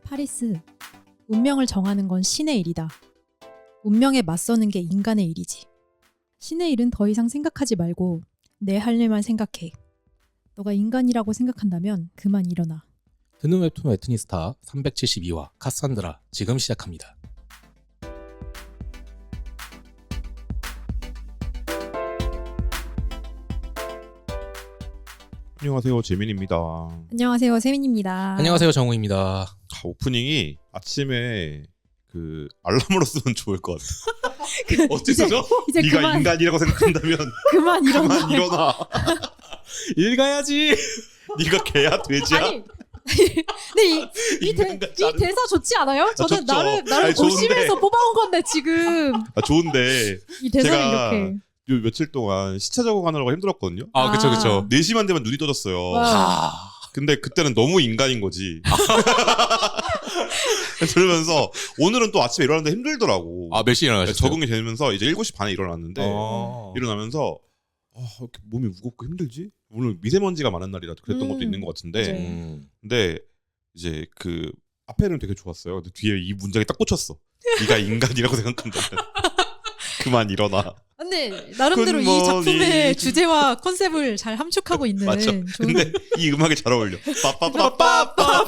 파리스, 운명을 정하는 건 신의 일이다. 운명에 맞서는 게 인간의 일이지. 신의 일은 더 이상 생각하지 말고 내 할 일만 생각해. 너가 인간이라고 생각한다면 그만 일어나. 드는 웹툰 웨트니스타 372화 카산드라 지금 시작합니다. 안녕하세요, 재민입니다. 안녕하세요, 세민입니다. 안녕하세요, 정우입니다. 오프닝이 아침에 그 알람으로 쓰면 좋을 것 같아. 어째서죠? 이제 네가 그만, 인간이라고 생각한다면 그만 일어나. 그만 일어나. 읽어야지. 네가 개야 돼지야? 아니, 근데 이 인간같지 않은- 대사 좋지 않아요? 저는 좋죠. 나를 아니, 고심해서 좋은데. 뽑아온 건데 지금 좋은데 이 대사를 제가 이렇게. 요 며칠 동안 시차 적응하느라고 힘들었거든요. 아, 그쵸, 아. 그쵸. 4시만 되면 눈이 떠졌어요. 와. 근데 그때는 너무 인간인 거지. 그러면서 오늘은 또 아침에 일어나는데 힘들더라고. 몇 시에 일어나셨어요? 적응이 되면서 이제 7시 반에 일어났는데 어. 일어나면서 이렇게 몸이 무겁고 힘들지? 오늘 미세먼지가 많은 날이라 그랬던 것도 있는 것 같은데 맞아요. 근데 이제 그 앞에는 되게 좋았어요. 근데 뒤에 이 문장이 딱 꽂혔어. 네가 인간이라고 생각한다면 그만 일어나. 근데 나름대로 이 굿모닝. 작품의 주제와 컨셉을 잘 함축하고 있는 맞죠? 좋은 근데 이 음악이 잘 어울려. 빠빠빠빠빠빠.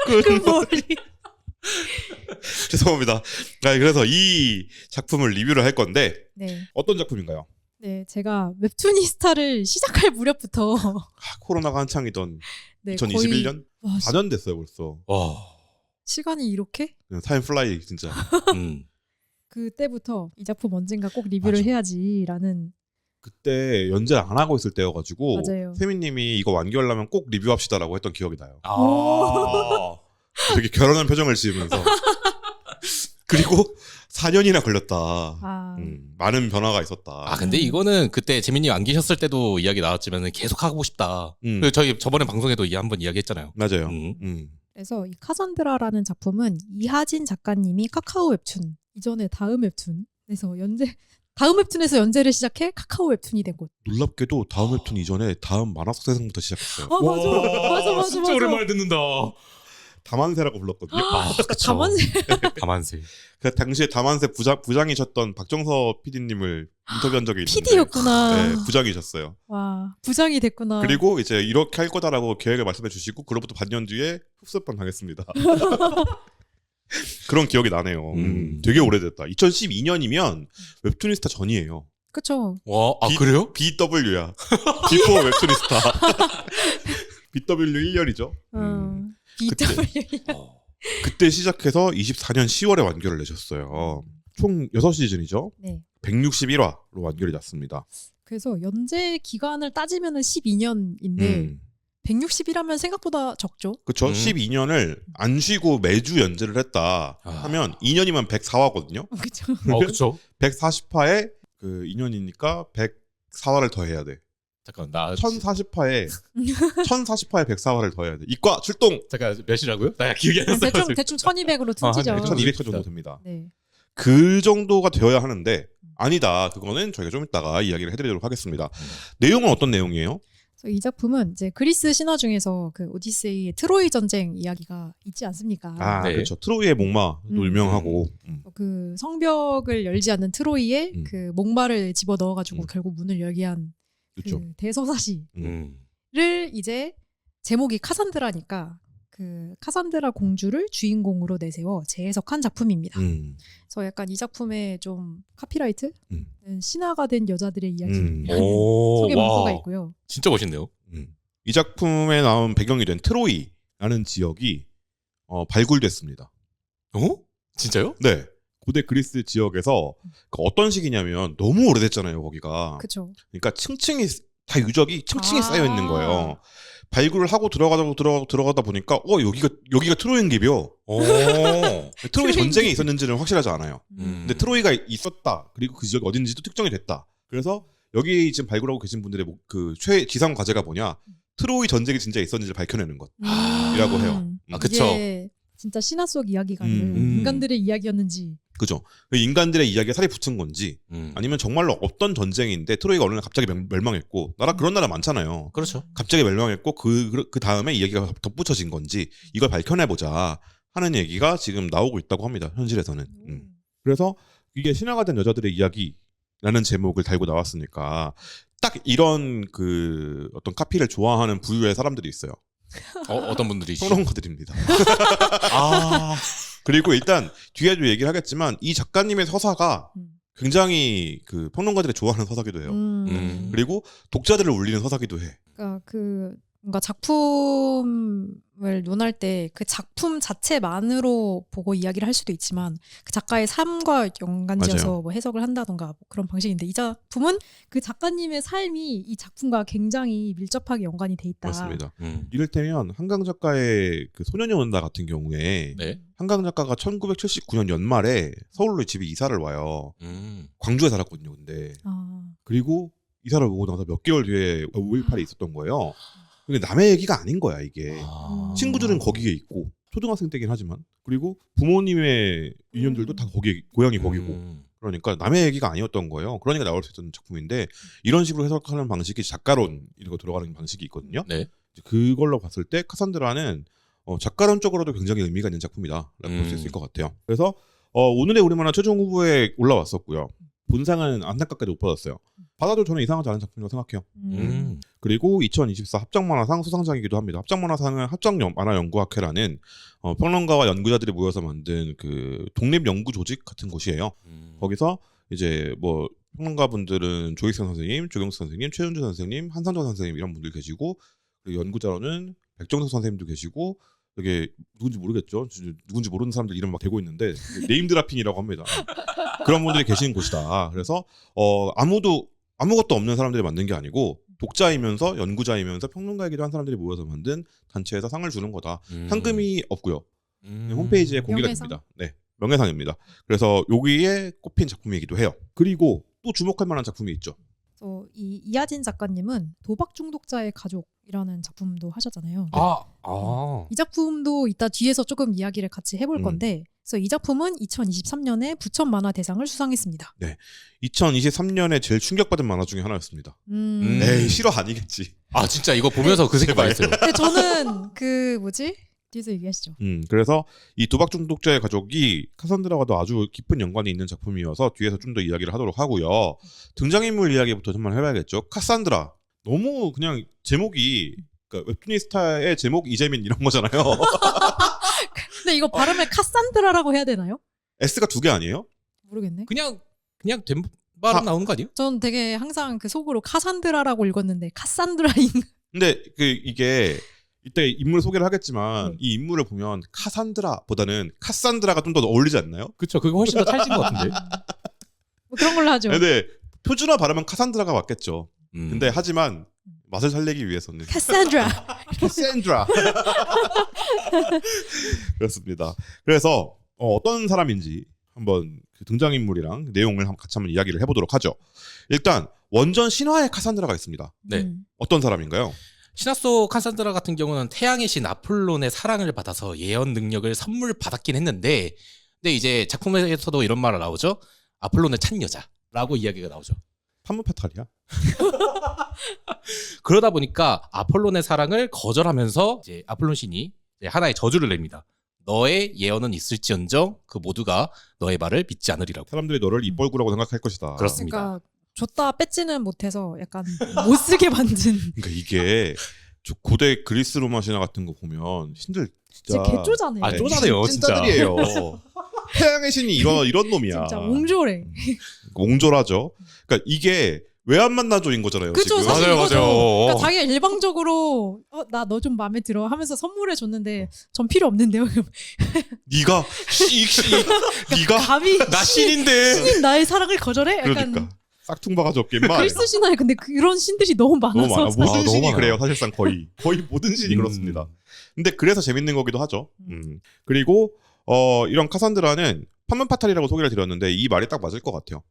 굿모닝. 죄송합니다. 그래서 이 작품을 리뷰를 할 건데 네. 어떤 작품인가요? 네, 제가 웹툰이스타를 시작할 무렵부터 코로나가 한창이던 네, 2021년? 거의, 와, 4년 됐어요 벌써. 와. 시간이 이렇게? 그냥 타임 플라이 진짜. 그때부터 이 작품 언젠가 꼭 리뷰를 맞아. 해야지라는. 그때 연재 안 하고 있을 때여가지고 맞아요. 세민님이 이거 완결하면 꼭 리뷰합시다라고 했던 기억이 나요. 아. 되게 결혼한 표정을 지으면서 그리고 4년이나 걸렸다. 아, 많은 변화가 있었다. 아, 근데 이거는 그때 재민님 안 계셨을 때도 이야기 나왔지만 계속 하고 싶다. 그리고 저희 저번에 방송에도 한번 이야기했잖아요. 맞아요. 음. 그래서 이 카산드라라는 작품은 이하진 작가님이 카카오 웹툰 이전에 다음 웹툰에서 다음 웹툰에서 연재를 시작해 카카오 웹툰이 된 곳. 놀랍게도 다음 웹툰 이전에 다음 만화속 세상부터 시작했어요. 아 맞아. 진짜 오랜만에 듣는다. 다만세라고 불렀거든요. 그쵸. 가만히 다만세. 그 당시에 다만세 부장이셨던 박정서 PD님을 인터뷰한 적이 있는데 PD였구나. 네, 부장이셨어요. 와, 부장이 됐구나. 그리고 이제 이렇게 할 거다라고 계획을 말씀해 주시고 그로부터 반년 뒤에 흡수판 당했습니다. 그런 기억이 나네요. 되게 오래됐다. 2012년이면 웹툰이스타 전이에요. 그쵸. 와, 그래요? BW야. 비포 웹툰이스타. BW 1년이죠. BW. 그때 시작해서 24년 10월에 완결을 내셨어요. 총 6시즌이죠. 네. 161화로 완결이 났습니다. 그래서 연재 기간을 따지면은 12년인데 160이라면 생각보다 적죠. 그쵸? 12년을 안 쉬고 매주 연재를 했다 하면 2년이면 104화거든요. 그쵸. 그쵸. 140화에 그 2년이니까 104화를 더 해야 돼. 잠깐, 나 1040화에 1,040화에 104화를 더 해야 돼. 이과 출동. 잠깐, 몇이라고요? 나 기억이 안 났어. 대충 1200으로 퉁치죠. 한 1,200화 정도 됩니다. 네. 그 정도가 되어야 하는데 아니다. 그거는 저희가 좀 이따가 이야기를 해드리도록 하겠습니다. 내용은 어떤 내용이에요? 이 작품은 이제 그리스 신화 중에서 그 오디세이의 트로이 전쟁 이야기가 있지 않습니까? 네. 그렇죠. 트로이의 목마도 유명하고. 그 성벽을 열지 않는 트로이에 그 목마를 집어 넣어가지고 결국 문을 열게 한 그렇죠. 그 대서사시를 이제 제목이 카산드라니까 그 카산드라 공주를 주인공으로 내세워 재해석한 작품입니다. 그래서 약간 이 작품의 좀 카피라이트? 신화가 된 여자들의 이야기 소개 문구가 있고요. 진짜 멋있네요. 이 작품에 나온 배경이 된 트로이라는 지역이 발굴됐습니다. 진짜요? 네. 고대 그리스 지역에서 그 어떤 시기냐면 너무 오래됐잖아요, 거기가. 그렇죠. 그러니까 다 유적이 층층이 쌓여 있는 거예요. 발굴을 하고 들어가다 보니까 여기가 트로이인 게요. 트로이 전쟁이 있었는지는 확실하지 않아요. 근데 트로이가 있었다. 그리고 그 지역이 어딘지도 특정이 됐다. 그래서 여기 지금 발굴하고 계신 분들의 그 지상 과제가 뭐냐? 트로이 전쟁이 진짜 있었는지를 밝혀내는 것이라고 해요. 그쵸. 이게 진짜 신화 속 이야기가 아니라 인간들의 이야기였는지. 그죠. 인간들의 이야기가 살이 붙은 건지 아니면 정말로 어떤 전쟁인데 트로이가 어느 날 갑자기 멸망했고 그런 나라 많잖아요. 그렇죠. 갑자기 멸망했고 그 다음에 이야기가 덧붙여진 건지 이걸 밝혀내보자 하는 얘기가 지금 나오고 있다고 합니다. 현실에서는. 그래서 이게 신화가 된 여자들의 이야기라는 제목을 달고 나왔으니까 딱 이런 그 어떤 카피를 좋아하는 부류의 사람들이 있어요. 어떤 분들이지? 평론가들입니다. 아, 그리고 일단 뒤에도 얘기를 하겠지만 이 작가님의 서사가 굉장히 그 평론가들이 좋아하는 서사기도 해요. 그리고 독자들을 울리는 서사기도 해. 그러니까 그 뭔가 작품을 논할 때 그 작품 자체만으로 보고 이야기를 할 수도 있지만 그 작가의 삶과 연관지어서 맞아요. 뭐 해석을 한다던가 뭐 그런 방식인데 이 작품은 그 작가님의 삶이 이 작품과 굉장히 밀접하게 연관이 돼 있다. 맞습니다. 이를테면 한강 작가의 그 소년이 온다 같은 경우에 네. 한강 작가가 1979년 연말에 서울로 집에 이사를 와요. 광주에 살았거든요. 근데 그리고 이사를 오고 나서 몇 개월 뒤에 5.18이 있었던 거예요. 근데 남의 얘기가 아닌 거야 이게. 친구들은 거기에 있고 초등학생 때긴 하지만 그리고 부모님의 인연들도 다 거기에 고향이 거기고 그러니까 남의 얘기가 아니었던 거예요. 그러니까 나올 수 있던 작품인데 이런 식으로 해석하는 방식이 작가론 이거 들어가는 방식이 있거든요. 네. 그걸로 봤을 때 카산드라는 작가론적으로도 굉장히 의미가 있는 작품이다라고 볼 수 있을 것 같아요. 그래서 오늘의 우리만화 최종 후보에 올라왔었고요. 본상은 안타깝게도 못 받았어요. 받아도 저는 이상하지 않은 작품이라고 생각해요. 그리고 2024 합작만화상 수상작이기도 합니다. 합작만화상은 합작만화연구학회라는 평론가와 연구자들이 모여서 만든 그 독립 연구 조직 같은 곳이에요. 거기서 이제 뭐 평론가분들은 조익선 선생님, 조경수 선생님, 최은주 선생님, 한상정 선생님 이런 분들 계시고 그리고 연구자로는 백정석 선생님도 계시고 이게 누군지 모르겠죠. 누군지 모르는 사람들 이름 막 대고 있는데 네임드라핑이라고 합니다. 그런 분들이 계시는 곳이다. 그래서 아무것도 없는 사람들이 만든 게 아니고 독자이면서 연구자이면서 평론가이기도 한 사람들이 모여서 만든 단체에서 상을 주는 거다. 상금이 없고요. 홈페이지에 공개가 명예상? 됩니다. 네, 명예상입니다. 그래서 여기에 꼽힌 작품이기도 해요. 그리고 또 주목할 만한 작품이 있죠. 이 이하진 작가님은 도박 중독자의 가족이라는 작품도 하셨잖아요. 이 작품도 이따 뒤에서 조금 이야기를 같이 해볼 건데, 그래서 이 작품은 2023년에 부천 만화 대상을 수상했습니다. 네, 2023년에 제일 충격받은 만화 중에 하나였습니다. 에이 실화 아니겠지. 아 진짜 이거 보면서 그 생각 했어요. 근데 저는 뒤에서 얘기하시죠. 그래서 이 도박 중독자의 가족이 카산드라와도 아주 깊은 연관이 있는 작품이어서 뒤에서 좀 더 이야기를 하도록 하고요. 등장인물 이야기부터 정말 해봐야겠죠. 카산드라. 너무 그냥 제목이 그러니까 웹툰이스타의 제목 이재민 이런 거잖아요. 근데 이거 발음을 카산드라라고 해야 되나요? S가 2개 아니에요? 모르겠네. 그냥 된 발음 나오는 거 아니에요? 전 되게 항상 그 속으로 카산드라라고 읽었는데 카산드라인. 근데 이게 이때 인물 소개를 하겠지만 이 인물을 보면 카산드라보다는 카산드라가 좀 더 어울리지 않나요? 그쵸. 그거 훨씬 더 찰진 것 같은데. 뭐 그런 걸로 하죠. 근데 표준화 발음은 카산드라가 맞겠죠. 근데 하지만 맛을 살리기 위해서는 카산드라. 카산드라. 그렇습니다. 그래서 어떤 사람인지 한번 그 등장인물이랑 내용을 같이 한번 이야기를 해보도록 하죠. 일단 원전 신화의 카산드라가 있습니다. 네. 어떤 사람인가요? 신화 속 카산드라 같은 경우는 태양의 신 아폴론의 사랑을 받아서 예언 능력을 선물 받았긴 했는데, 근데 이제 작품에서도 이런 말이 나오죠. 아폴론을 찬 여자라고 이야기가 나오죠. 판무페탈이야? 그러다 보니까 아폴론의 사랑을 거절하면서 이제 아폴론 신이 이제 하나의 저주를 냅니다. 너의 예언은 있을지언정 그 모두가 너의 말을 믿지 않으리라고. 사람들이 너를 입벌구라고 생각할 것이다. 그렇습니다. 그러니까 줬다 뺏지는 못해서 약간 못 쓰게 만든. 그러니까 이게 고대 그리스 로마 신화 같은 거 보면 신들 진짜 개쪼자네. 아, 쪼자네요, 진짜. 찐따들이에요. 태양의 신이 이런 놈이야. 진짜 옹졸해. 옹졸하죠. 그러니까 이게 왜 안 만나줘인 거잖아요. 그쵸, 지금. 사실 맞아요, 이거죠. 맞아요. 그러니까 자기가 일방적으로 나 너 좀 마음에 들어 하면서 선물해 줬는데 전 필요 없는데요. 네가 네가 감히 나 신인데. 신인 나의 사랑을 거절해? 약간 그러니까 싹퉁바가지 없겠만. 그리스 신화에 근데 그런 신들이 너무 많아서 너무 많아. 모든 너무 신이 많아요. 그래요. 사실상 거의 모든 신이 그렇습니다. 근데 그래서 재밌는 거기도 하죠. 그리고 이런 카산드라는 판문파탈이라고 소개를 드렸는데 이 말이 딱 맞을 것 같아요.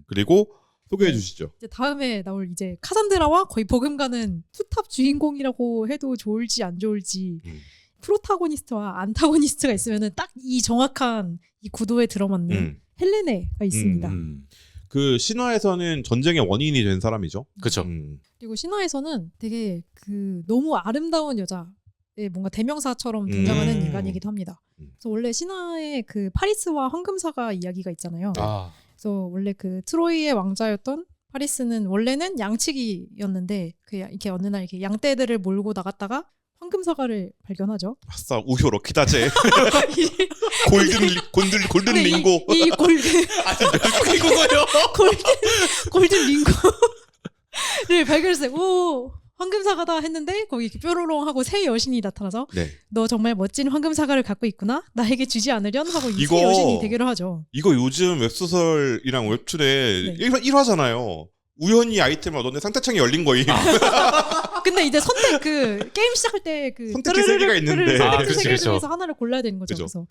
그리고 소개해 주시죠. 이제 다음에 나올 이제 카산드라와 거의 버금가는 투탑 주인공이라고 해도 좋을지 안 좋을지 프로타고니스트와 안타고니스트가 있으면은 딱 이 정확한 이 구도에 들어맞는 헬레네가 있습니다. 그 신화에서는 전쟁의 원인이 된 사람이죠. 그렇죠. 그리고 신화에서는 되게 그 너무 아름다운 여자의 뭔가 대명사처럼 등장하는 인간이기도 합니다. 그래서 원래 신화에 그 파리스와 황금사가 이야기가 있잖아요. 아. 그래서 원래 그 트로이의 왕자였던 파리스는 원래는 양치기였는데 이렇게 어느 날 이렇게 양떼들을 몰고 나갔다가 황금사과를 발견하죠. 아싸 우효 럭키다제. 골든 링고. 이 골든 아니 그거요? 골든 링고를 발견했어요. 오, 황금사과다 했는데 거기 이렇게 뾰로롱 하고 새 여신이 나타나서 네. 너 정말 멋진 황금사과를 갖고 있구나. 나에게 주지 않으련 하고 이 이거- 새 여신이 대결을 하죠. 이거 요즘 웹소설이랑 웹툰에 네. 1화잖아요. 우연히 아이템을 얻었는데 상태창이 열린 거임. 근데 이제 선택 그 게임 시작할 때 그 선택지 세 개가 있는데. 아, 선택지 그치, 세 개 그쵸. 중에서 하나를 골라야 되는 거죠. 그죠. 그래서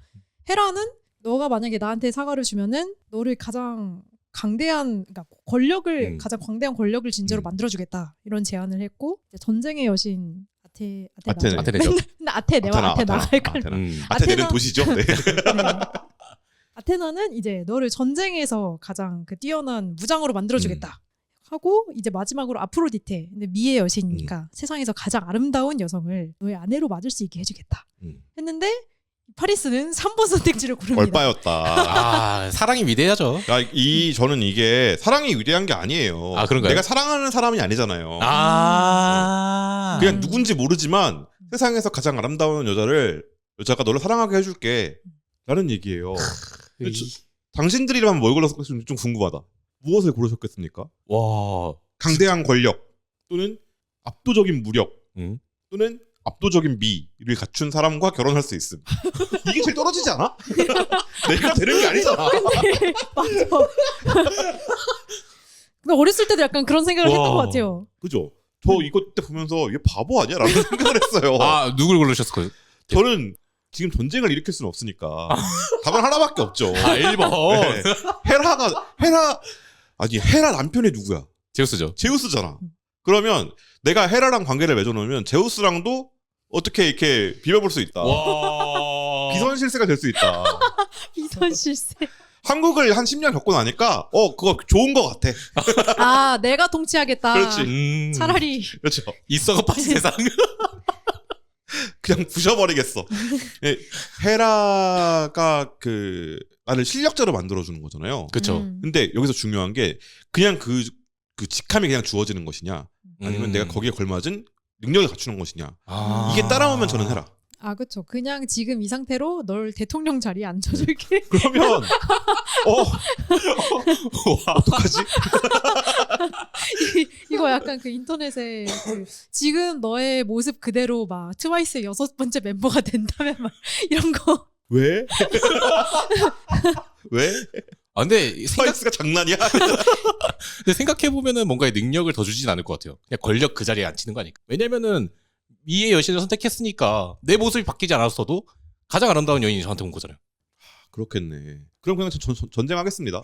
헤라는 너가 만약에 나한테 사과를 주면은 너를 가장 강대한 그러니까 권력을 가장 광대한 권력을 진저로 만들어주겠다 이런 제안을 했고 이제 전쟁의 여신 아테네. 아테네죠. 근데 아테네와 아테나가 헷갈려. 아테네는 아테나- 도시죠. 네. 네. 아테나는 이제 너를 전쟁에서 가장 그 뛰어난 무장으로 만들어주겠다. 하고 이제 마지막으로 아프로디테, 근데 미의 여신이니까 세상에서 가장 아름다운 여성을 너의 아내로 맞을 수 있게 해주겠다. 했는데 파리스는 3번 선택지를 고릅니다. 얼빠였다. 아 사랑이 위대하죠. 저는 이게 사랑이 위대한 게 아니에요. 아, 그런가요? 내가 사랑하는 사람이 아니잖아요. 아 그냥 누군지 모르지만 세상에서 가장 아름다운 여자가 너를 사랑하게 해줄게. 라는 얘기예요. 당신들이라면 뭘 골랐을지 좀 궁금하다. 무엇을 고르셨겠습니까? 와 강대한 권력 또는 압도적인 무력 음. 또는 압도적인 미를 갖춘 사람과 결혼할 수 있음. 이게 제일 떨어지지 않아? 내가 되는 게 아니잖아. 근데 맞아. 근데 어렸을 때도 약간 그런 생각을 했던 것 같아요. 그죠? 저 이거 때 보면서 이게 바보 아니야? 라는 생각을 했어요. 아 누굴 고르셨을까요? 저는 지금 전쟁을 일으킬 수는 없으니까 답은 하나밖에 없죠. 아 1번 네. 헤라 남편이 누구야? 제우스죠. 제우스잖아. 그러면 내가 헤라랑 관계를 맺어놓으면 제우스랑도 어떻게 이렇게 비벼볼 수 있다. 와 비선실세가 될 수 있다. 비선실세. 한국을 한 10년 겪고 나니까 그거 좋은 거 같아. 아 내가 통치하겠다. 그렇지. 차라리 그렇죠. 있어가 파시 세상. 그냥 부셔버리겠어. 예, 헤라가 나를 실력자로 만들어주는 거잖아요. 그렇죠. 근데 여기서 중요한 게 그냥 그 직함이 그냥 주어지는 것이냐 아니면 내가 거기에 걸맞은 능력을 갖추는 것이냐. 아. 이게 따라오면 저는 헤라. 아 그렇죠. 그냥 지금 이 상태로 널 대통령 자리에 앉혀줄게. 그러면 어떡하지? 이거 약간 그 인터넷에 그 지금 너의 모습 그대로 막 트와이스의 6번째 멤버가 된다면 막 이런 거. 왜? 왜? 아 근데 스파이스가 장난이야? 생각해 보면은 뭔가의 능력을 더 주진 않을 것 같아요. 그냥 권력 그 자리에 앉히는 거 아닐까? 왜냐면은 미의 여신을 선택했으니까 내 모습이 바뀌지 않았어도 가장 아름다운 여인이 저한테 온 거잖아요. 그렇겠네. 그럼 그냥 전쟁하겠습니다.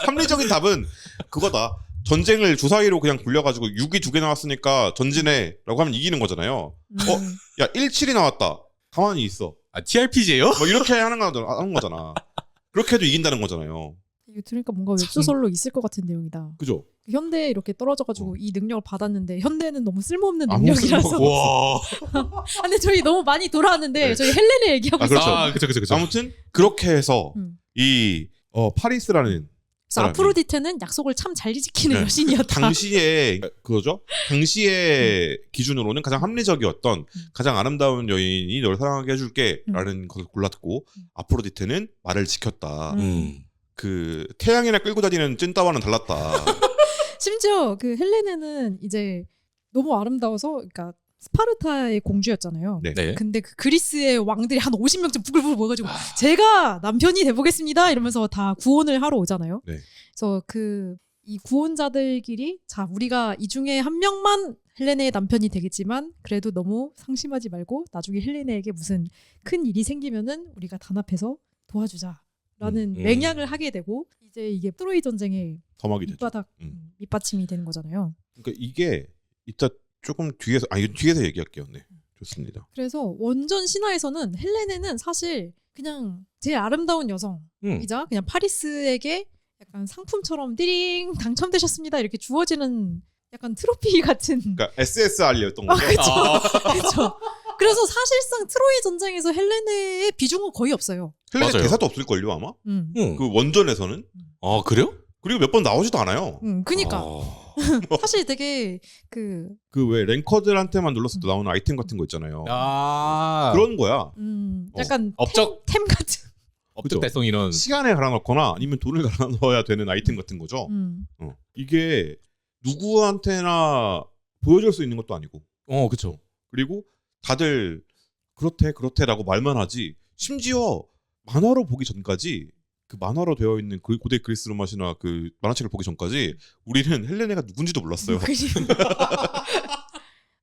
합리적인 답은 그거다. 전쟁을 주사위로 그냥 굴려가지고 6이 2개 나왔으니까 전진해라고 하면 이기는 거잖아요. 야 17이 나왔다. 가만히 있어. 아 TRPG예요? 뭐 이렇게 하는 거잖아. 그렇게 해도 이긴다는 거잖아요. 이거 들으니까 뭔가 웹소설로 있을 것 같은 내용이다. 그죠? 현대에 이렇게 떨어져가지고 이 능력을 받았는데 현대는 너무 쓸모없는 아무 능력이라서. 쓸모가 와. 근데 저희 너무 많이 돌아왔는데 네. 저희 헬렌을 얘기하고 있어요. 그렇죠. 아 그쵸. 아무튼 그렇게 해서 음. 이 파리스라는 그래서 사람이 아프로디테는 약속을 참 잘 지키는 네. 여신이었다. 당시에 그거죠. 당시의 기준으로는 가장 합리적이었던 가장 아름다운 여인이 널 사랑하게 해줄게라는 것을 골랐고 아프로디테는 말을 지켰다. 그 태양이나 끌고 다니는 찐따와는 달랐다. 심지어 그 헬레네는 이제 너무 아름다워서 그러니까 스파르타의 공주였잖아요. 네. 네. 근데 그 그리스의 왕들이 한 50명쯤 부글부글 모여가지고 제가 남편이 돼보겠습니다 이러면서 다 구원을 하러 오잖아요. 네. 그래서 이 구원자들끼리 자 우리가 이 중에 한 명만 헬레네의 남편이 되겠지만 그래도 너무 상심하지 말고 나중에 헬레네에게 무슨 큰 일이 생기면은 우리가 단합해서 도와주자라는 맹약을 하게 되고 이제 이게 트로이 전쟁의 더막이 되죠. 밑받침이 되는 거잖아요. 그러니까 이게 이따 조금 뒤에서 얘기할게요. 네. 좋습니다. 그래서 원전 신화에서는 헬레네는 사실 그냥 제일 아름다운 여성이자 그냥 파리스에게 약간 상품처럼 띠링 당첨되셨습니다 이렇게 주어지는 약간 트로피 같은. 그러니까 SSR이었던 거죠. 그렇죠. 그래서 사실상 트로이 전쟁에서 헬레네의 비중은 거의 없어요. 헬레네 맞아요. 대사도 없을걸요 아마? 음. 그 원전에서는. 아 그래요? 그리고 몇 번 나오지도 않아요. 그니까 아. 사실 되게 그 그 왜 랭커들한테만 눌렀을 때 나오는 아이템 같은 거 있잖아요. 아. 그런 거야. 약간 업적 템 같은. 업적 달성 이런. 시간에 갈아넣거나 아니면 돈을 갈아넣어야 되는 아이템 같은 거죠. 이게 누구한테나 보여줄 수 있는 것도 아니고. 그쵸. 그리고 다들 그렇대라고 말만 하지. 심지어 만화로 보기 전까지 그 만화로 되어 있는 그 고대 그리스 로마시나 그 만화책을 보기 전까지 우리는 헬레네가 누군지도 몰랐어요.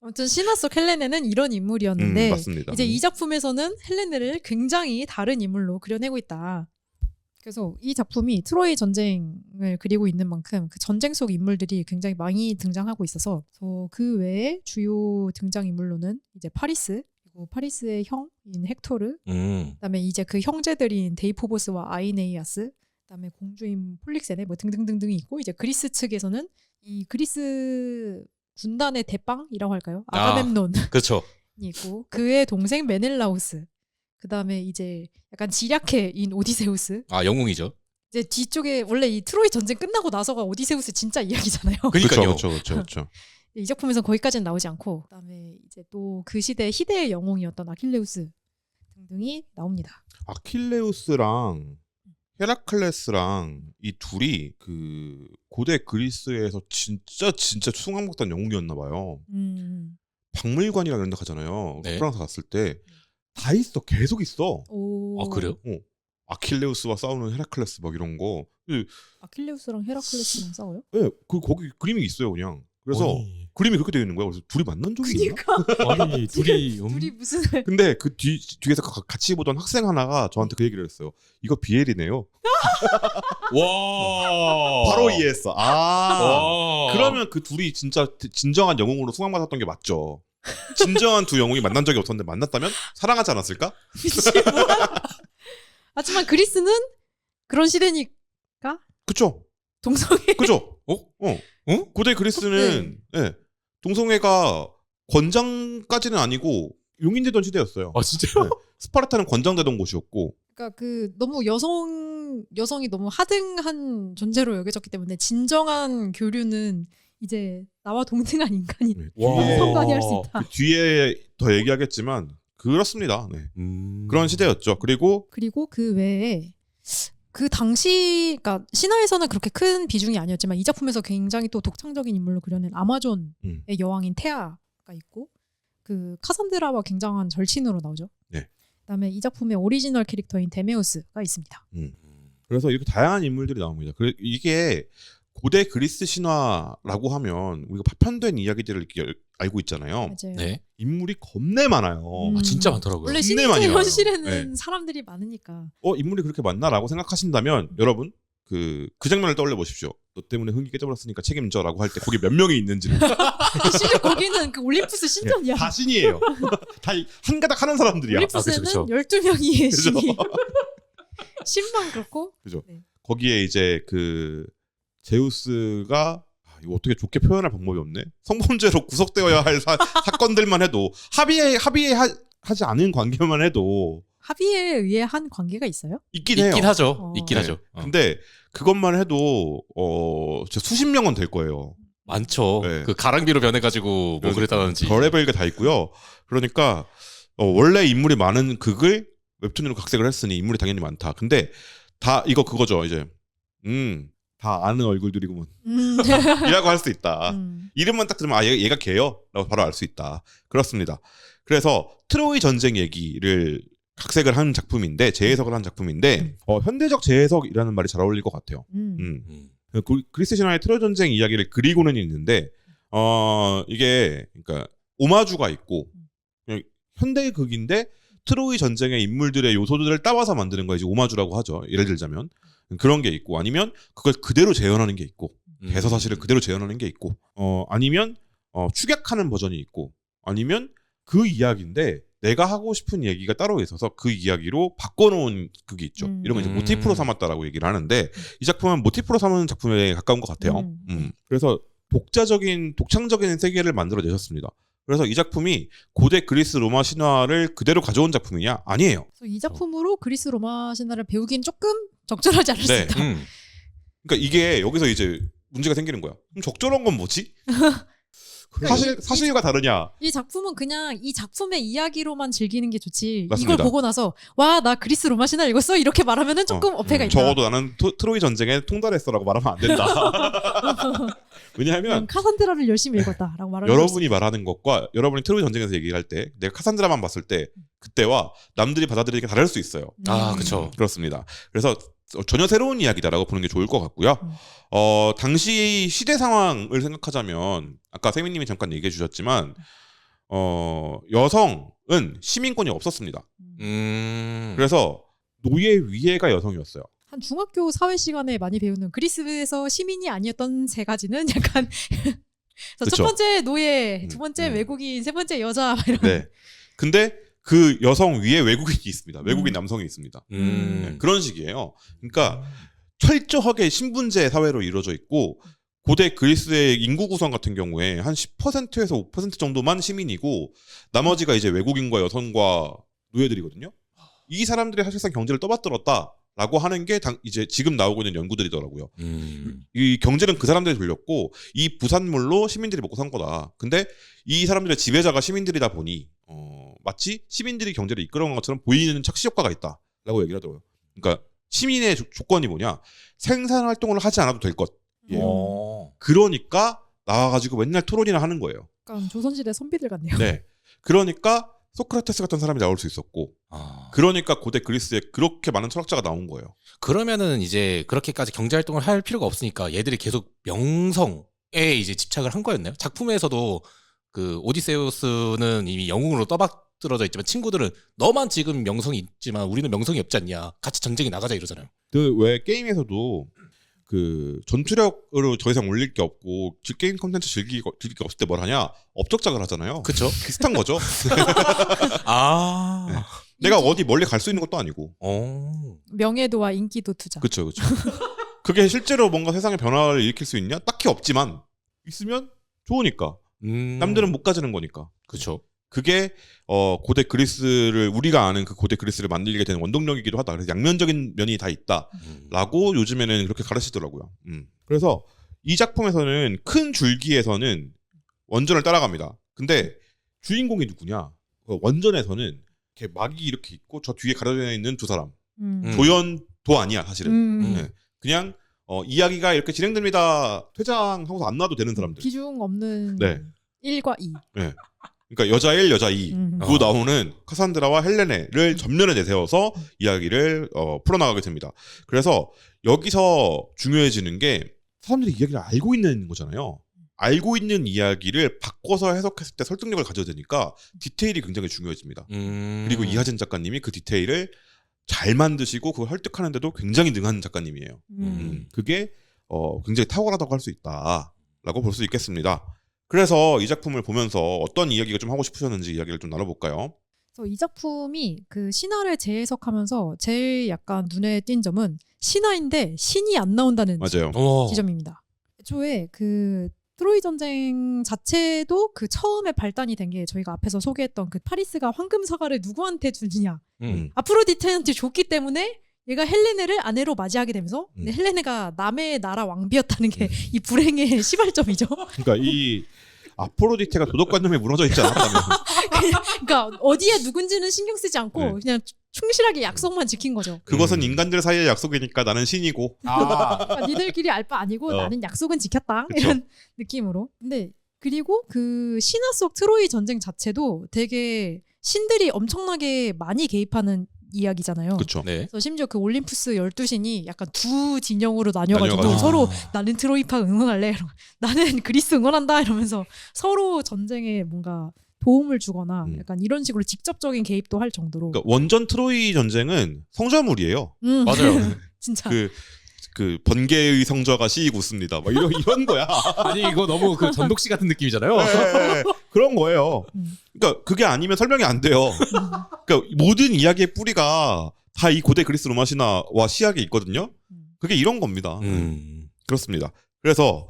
아무튼 신화 속 헬레네는 이런 인물이었는데 맞습니다. 이제 이 작품에서는 헬레네를 굉장히 다른 인물로 그려내고 있다. 그래서 이 작품이 트로이 전쟁을 그리고 있는 만큼 그 전쟁 속 인물들이 굉장히 많이 등장하고 있어서 그 외에 주요 등장 인물로는 이제 파리스, 그리고 파리스의 형인 헥토르, 그다음에 이제 그 형제들인 데이포보스와 아이네이아스, 그다음에 공주인 폴릭세네 뭐 등등등등이 있고 이제 그리스 측에서는 이 그리스 군단의 대빵이라고 할까요? 아가멤논이 그렇죠. 있고 그의 동생 메넬라우스, 그다음에 이제 약간 지략해인 오디세우스. 아 영웅이죠. 이제 뒤쪽에 원래 이 트로이 전쟁 끝나고 나서가 오디세우스 진짜 이야기잖아요. 그러니까요. 그렇죠. 이 작품에서는 거기까지는 나오지 않고 그다음에 이제 또 그 시대 희대의 영웅이었던 아킬레우스 등등이 나옵니다. 아킬레우스랑 헤라클레스랑 이 둘이 그 고대 그리스에서 진짜 수상먹던 영웅이었나 봐요. 박물관이라는 데 가잖아요. 네. 프랑스 갔을 때 다 있어. 계속 있어. 오. 아 그래요? 아킬레우스와 싸우는 헤라클레스 막 이런 거. 아킬레우스랑 헤라클레스랑 싸워요? 네, 거기 그림이 있어요, 그냥. 그래서 아니, 그림이 그렇게 되어 있는 거야. 그래서 둘이 만난 적이 있나? 그러니까 아니 둘이 둘이 무슨 근데 그 뒤에서 같이 보던 학생 하나가 저한테 그 얘기를 했어요. 이거 비엘이네요. 와 바로 이해했어. 와. 그러면 그 둘이 진짜 진정한 영웅으로 수강받았던 게 맞죠. 진정한 두 영웅이 만난 적이 없었는데 만났다면 사랑하지 않았을까? 하지만 그리스는 그런 시대니까 그쵸? 동성애. 그죠? 고대 그리스는 동성애가 권장까지는 아니고 용인되던 시대였어요. 아 진짜요? 네. 스파르타는 권장되던 곳이었고. 그러니까 그 너무 여성이 너무 하등한 존재로 여겨졌기 때문에 진정한 교류는 이제 나와 동등한 인간이 와. 성관이 할 수 있다. 그 뒤에 더 얘기하겠지만 그렇습니다. 네. 그런 시대였죠. 그리고 그 외에 그 당시 그러니까 신화에서는 그렇게 큰 비중이 아니었지만 이 작품에서 굉장히 또 독창적인 인물로 그려낸 아마존의 여왕인 테아가 있고 그 카산드라와 굉장한 절친으로 나오죠. 네. 그다음에 이 작품의 오리지널 캐릭터인 데메우스가 있습니다. 그래서 이렇게 다양한 인물들이 나옵니다. 이게 고대 그리스 신화라고 하면 우리가 파편된 이야기들을 이렇게 알고 있잖아요. 맞아요. 네. 인물이 겁내 많아요. 아, 진짜 많더라고요. 원래 겁내 실제 많이 나와요. 현실에는 네. 사람들이 많으니까. 인물이 그렇게 많나라고 생각하신다면 여러분 그 장면을 떠올려 보십시오. 너 때문에 흥이 깨져버렸으니까 책임져라고 할 때 거기 몇 명이 있는지를. 실제 거기는 그 올림푸스 신전이야. 다 신이에요. 다 한 가닥 하는 사람들이야. 올림푸스는 그쵸. 12명이 그죠? 신이. 신만 그렇고. 그죠. 네. 거기에 이제 그 제우스가 이거 어떻게 좋게 표현할 방법이 없네. 성범죄로 구속되어야 할 사건들만 해도 합의하지 않은 관계만 해도 합의에 의해 한 관계가 있어요? 있긴 해요. 있긴 하죠. 있긴 네. 하죠. 근데 그것만 해도 진짜 수십 명은 될 거예요. 많죠. 네. 그 가랑비로 변해가지고 뭐 그랬다든지. 별의별 게 다 있고요. 그러니까 원래 인물이 많은 극을 웹툰으로 각색을 했으니 인물이 당연히 많다. 근데 다 이거 그거죠. 이제 다 아는 얼굴들이구먼. 이라고 할 수 있다. 이름만 딱 들으면 얘가 걔요? 라고 바로 알 수 있다. 그렇습니다. 그래서 트로이 전쟁 얘기를 각색을 한 작품인데 재해석을 한 작품인데 현대적 재해석이라는 말이 잘 어울릴 것 같아요. 그리스 신화의 트로이 전쟁 이야기를 그리고는 있는데 이게 그러니까 오마주가 있고 현대 극인데 트로이 전쟁의 인물들의 요소들을 따와서 만드는 거 이제 오마주라고 하죠. 예를 들자면 그런 게 있고 아니면 그걸 그대로 재현하는 게 있고 대서 사실을 그대로 재현하는 게 있고 아니면 축약하는 버전이 있고 아니면 그 이야기인데 내가 하고 싶은 얘기가 따로 있어서 그 이야기로 바꿔놓은 그게 있죠. 이런 거 이제 모티프로 삼았다라고 얘기를 하는데 이 작품은 모티프로 삼은 작품에 가까운 것 같아요. 그래서 독창적인 세계를 만들어내셨습니다. 그래서 이 작품이 고대 그리스 로마 신화를 그대로 가져온 작품이냐? 아니에요. 그래서 이 작품으로 그리스 로마 신화를 배우긴 조금 적절하지 않을 수 네. 있다. 그러니까 이게 여기서 이제 문제가 생기는 거야. 그럼 적절한 건 뭐지? 사실과 다르냐? 이 작품은 그냥 이 작품의 이야기로만 즐기는 게 좋지. 맞습니다. 이걸 보고 나서 와, 나 그리스 로마 신화 읽었어? 이렇게 말하면은 조금 어폐가 있다. 적어도 나는 트로이 전쟁에 통달했어라고 말하면 안 된다. 왜냐하면 카산드라를 열심히 읽었다라고 말하는 여러분이 말하는 것과 여러분이 트로이 전쟁에서 얘기를 할 때 내가 카산드라만 봤을 때 그때와 남들이 받아들이는 게 다를 수 있어요. 그쵸. 그렇습니다. 그래서 전혀 새로운 이야기다라고 보는 게 좋을 것 같고요. 당시 시대 상황을 생각하자면 아까 세미님이 잠깐 얘기해 주셨지만 여성은 시민권이 없었습니다. 그래서 노예 위에가 여성이었어요. 한 중학교 사회 시간에 많이 배우는 그리스에서 시민이 아니었던 세 가지는 약간 첫 번째 노예, 두 번째 외국인, 세 번째 여자 막 이런. 네. 근데 그 여성 위에 외국인이 있습니다. 외국인 남성이 있습니다. 네, 그런 식이에요. 그러니까 철저하게 신분제 사회로 이루어져 있고 고대 그리스의 인구 구성 같은 경우에 한 10%에서 5% 정도만 시민이고 나머지가 이제 외국인과 여성과 노예들이거든요. 이 사람들이 사실상 경제를 떠받들었다라고 하는 게 이제 지금 나오고 있는 연구들이더라고요. 이 경제는 그 사람들이 돌렸고 이 부산물로 시민들이 먹고 산 거다. 근데 이 사람들의 지배자가 시민들이다 보니 마치 시민들이 경제를 이끌어간 것처럼 보이는 착시 효과가 있다라고 얘기를 하더라고요. 그러니까 시민의 조건이 뭐냐? 생산 활동을 하지 않아도 될 것이에요. 그러니까 나와가지고 맨날 토론이나 하는 거예요. 약간 조선시대 선비들 같네요. 네. 그러니까 소크라테스 같은 사람이 나올 수 있었고, 그러니까 고대 그리스에 그렇게 많은 철학자가 나온 거예요. 그러면은 이제 그렇게까지 경제 활동을 할 필요가 없으니까 얘들이 계속 명성에 이제 집착을 한 거였나요? 작품에서도 그 오디세우스는 이미 영웅으로 떠받들어져 있지만 친구들은 너만 지금 명성이 있지만 우리는 명성이 없지 않냐, 같이 전쟁에 나가자 이러잖아요. 그 왜 게임에서도 그 전투력으로 더 이상 올릴 게 없고 게임 콘텐츠 즐길 게 없을 때 뭘 하냐? 업적작을 하잖아요. 그쵸? 비슷한 거죠. 아. 네. 내가 어디 멀리 갈 수 있는 것도 아니고. 명예도와 인기도 투자. 그렇죠. 그게 실제로 뭔가 세상의 변화를 일으킬 수 있냐? 딱히 없지만 있으면 좋으니까. 남들은 못 가지는 거니까. 그렇죠. 그게 고대 그리스를 우리가 아는 그 고대 그리스를 만들게 되는 원동력이기도 하다. 그래서 양면적인 면이 다 있다라고 요즘에는 그렇게 가르치더라고요. 그래서 이 작품에서는 큰 줄기에서는 원전을 따라갑니다. 근데 주인공이 누구냐? 원전에서는 이렇게 막이 이렇게 있고 저 뒤에 가려져 있는 두 사람. 조연도 아니야 사실은. 네. 그냥 이야기가 이렇게 진행됩니다. 퇴장하고서 안 놔도 되는 사람들. 비중 없는 네. 1과 2. 네. 그러니까 여자 1, 여자 2로 나오는 카산드라와 헬레네를 전면에 내세워서 이야기를 풀어나가게 됩니다. 그래서 여기서 중요해지는 게 사람들이 이야기를 알고 있는 거잖아요. 알고 있는 이야기를 바꿔서 해석했을 때 설득력을 가져야 되니까 디테일이 굉장히 중요해집니다. 그리고 이하진 작가님이 그 디테일을 잘 만드시고 그걸 설득하는데도 굉장히 능한 작가님이에요. 그게 굉장히 탁월하다고 할 수 있다라고 볼 수 있겠습니다. 그래서 이 작품을 보면서 어떤 이야기가 좀 하고 싶으셨는지 이야기를 좀 나눠볼까요? 그래서 이 작품이 그 신화를 재해석하면서 제일 약간 눈에 띈 점은 신화인데 신이 안 나온다는 맞아요. 지점입니다. 애초에 그 트로이 전쟁 자체도 그 처음에 발단이 된 게 저희가 앞에서 소개했던 그 파리스가 황금 사과를 누구한테 주느냐. 아프로디테한테 줬기 때문에 얘가 헬레네를 아내로 맞이하게 되면서 헬레네가 남의 나라 왕비였다는 게 이 불행의 시발점이죠. 그러니까 이 아프로디테가 도덕관념에 무너져 있지 않았다면 그러니까 어디에 누군지는 신경 쓰지 않고 그냥 충실하게 약속만 지킨 거죠. 그것은 인간들 사이의 약속이니까 나는 신이고 그러니까 니들끼리 알 바 아니고 나는 약속은 지켰다. 그쵸. 이런 느낌으로. 근데 그리고 그 신화 속 트로이 전쟁 자체도 되게 신들이 엄청나게 많이 개입하는 이야기잖아요. 그렇죠. 네. 그래서 심지어 그 올림푸스 12신이 약간 두 진영으로 나뉘어가지고 나뉘어가지고. 서로 나는 트로이파 응원할래, 이러고 나는 그리스 응원한다 이러면서 서로 전쟁에 뭔가 도움을 주거나 약간 이런 식으로 직접적인 개입도 할 정도로. 그러니까 원전 트로이 전쟁은 성좌물이에요. 맞아요. 진짜. 그 번개의 성좌가 시이고 웃습니다. 막 이런 거야. 아니 이거 너무 그 전독시 같은 느낌이잖아요. 네, 그런 거예요. 그러니까 그게 아니면 설명이 안 돼요. 그러니까 모든 이야기의 뿌리가 다 이 고대 그리스 로마 신화와 시약에 있거든요. 그게 이런 겁니다. 그렇습니다. 그래서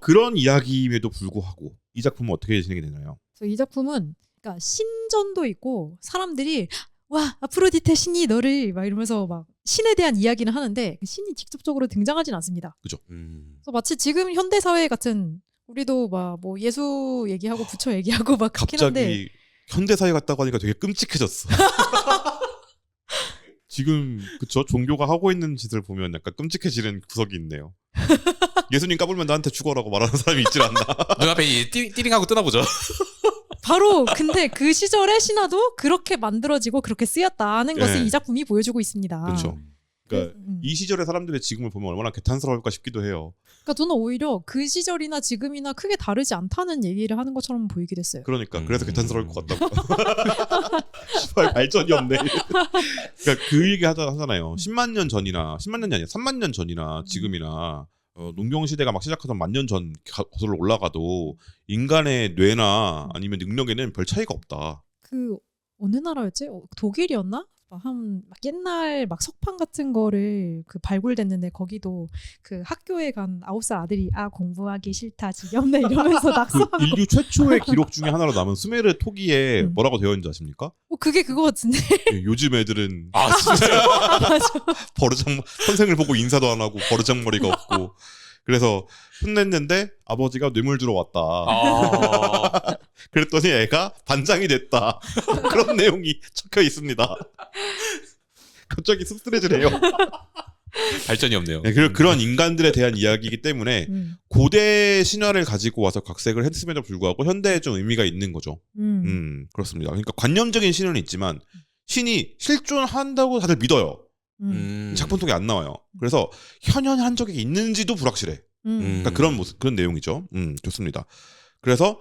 그런 이야기임에도 불구하고 이 작품은 어떻게 진행이 되나요? 그래서 이 작품은 그러니까 신전도 있고 사람들이 와 아프로디테 신이 너를 막 이러면서 막 신에 대한 이야기는 하는데 신이 직접적으로 등장하진 않습니다. 그죠. 그래서 마치 지금 현대 사회 같은 우리도 막 뭐 예수 얘기하고 부처 얘기하고 막 그렇긴 한데 갑자기 현대사회 갔다고 하니까 되게 끔찍해졌어. 지금 그쵸 종교가 하고 있는 짓을 보면 약간 끔찍해지는 구석이 있네요. 예수님 까불면 나한테 죽어라고 말하는 사람이 있질 않나. 눈앞에 띠링하고 뜨나보죠. 바로 근데 그 시절의 신화도 그렇게 만들어지고 그렇게 쓰였다는 것을 네. 이 작품이 보여주고 있습니다. 그렇죠. 그러니까 이 시절의 사람들의 지금을 보면 얼마나 개탄스러울까 싶기도 해요. 그러니까 저는 오히려 그 시절이나 지금이나 크게 다르지 않다는 얘기를 하는 것처럼 보이기도 했어요. 그러니까 그래서 개탄스러울 것 같다고. 시발 발전이 없네. 그러니까 그 얘기 하잖아요. 10만 년 전이나 10만 년이 아니라 3만 년 전이나 지금이나 농경 시대가 막 시작하던 만 년 전 거슬러 올라가도 인간의 뇌나 아니면 능력에는 별 차이가 없다. 그 어느 나라였지? 독일이었나? 막 옛날 막 석판 같은 거를 그 발굴됐는데 거기도 그 학교에 간 9살 아들이 공부하기 싫다 지겹네 이러면서 낙서하는 그 인류 최초의 기록 중에 하나로 남은 수메르 토기에 뭐라고 되어 있는지 아십니까? 그게 그거 같은데. 예, 요즘 애들은 아 진짜요? 맞아. 버르장 선생을 보고 인사도 안 하고 버르장머리가 없고 그래서 혼냈는데 아버지가 뇌물 주러 왔다. 아. 그랬더니 애가 반장이 됐다. 그런 내용이 적혀 있습니다. 갑자기 씁쓸해지네요. 발전이 없네요. 네, 그런 인간들에 대한 이야기이기 때문에 고대 신화를 가지고 와서 각색을 했음에도 불구하고 현대에 좀 의미가 있는 거죠. 그렇습니다. 그러니까 관념적인 신은 있지만 신이 실존한다고 다들 믿어요. 작품 속에 안 나와요. 그래서 현현한 적이 있는지도 불확실해. 그러니까 그런 내용이죠. 좋습니다. 그래서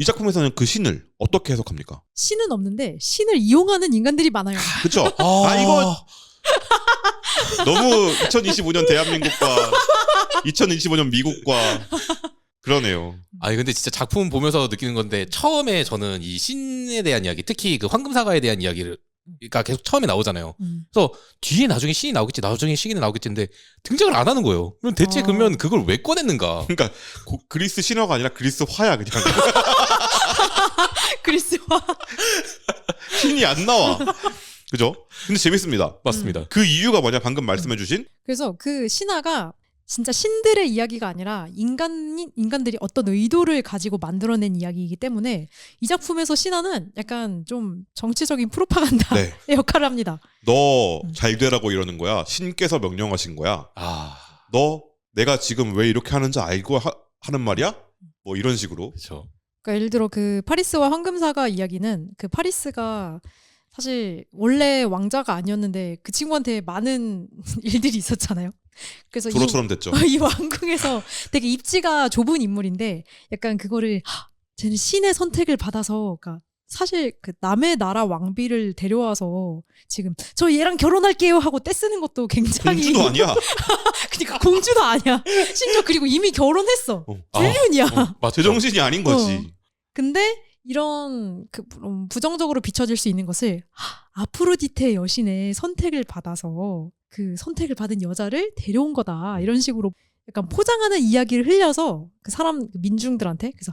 이 작품에서는 그 신을 어떻게 해석합니까? 신은 없는데 신을 이용하는 인간들이 많아요. 그렇죠. 이거 너무 2025년 대한민국과 2025년 미국과 그러네요. 아니 근데 진짜 작품 보면서 느끼는 건데 처음에 저는 이 신에 대한 이야기, 특히 그 황금사과에 대한 이야기를 그러니까 계속 처음에 나오잖아요. 그래서 뒤에 나중에 신이 나오겠지, 나중에 신이 나오겠지인데 등장을 안 하는 거예요. 그럼 대체 그러면 그걸 왜 꺼냈는가? 그러니까 그리스 신화가 아니라 그리스 화야 그냥. 그리스와 신이 안 나와. 그죠? 근데 재밌습니다. 맞습니다. 그 이유가 뭐냐? 방금 말씀해주신 그래서 그 신화가 진짜 신들의 이야기가 아니라 인간들이 어떤 의도를 가지고 만들어낸 이야기이기 때문에 이 작품에서 신화는 약간 좀 정치적인 프로파간다의 네. 역할을 합니다. 너 잘 되라고 이러는 거야. 신께서 명령하신 거야. 너 내가 지금 왜 이렇게 하는지 알고 하는 말이야? 뭐 이런 식으로. 그렇죠. 그러니까 예를 들어 그 파리스와 황금사가 이야기는 그 파리스가 사실 원래 왕자가 아니었는데 그 친구한테 많은 일들이 있었잖아요. 그래서 조로처럼 됐죠. 이 왕궁에서 되게 입지가 좁은 인물인데 약간 그거를 쟤는 신의 선택을 받아서 그러니까 사실 그 남의 나라 왕비를 데려와서 지금 저 얘랑 결혼할게요 하고 떼쓰는 것도 굉장히 공주도 아니야. 그러니까 공주도 아니야. 심지어 그리고 이미 결혼했어. 불륜이야. 제정신이 아닌 거지. 근데 이런 그 부정적으로 비춰질 수 있는 것을 아프로디테 여신의 선택을 받아서 그 선택을 받은 여자를 데려온 거다 이런 식으로 약간 포장하는 이야기를 흘려서 그 사람 민중들한테 그래서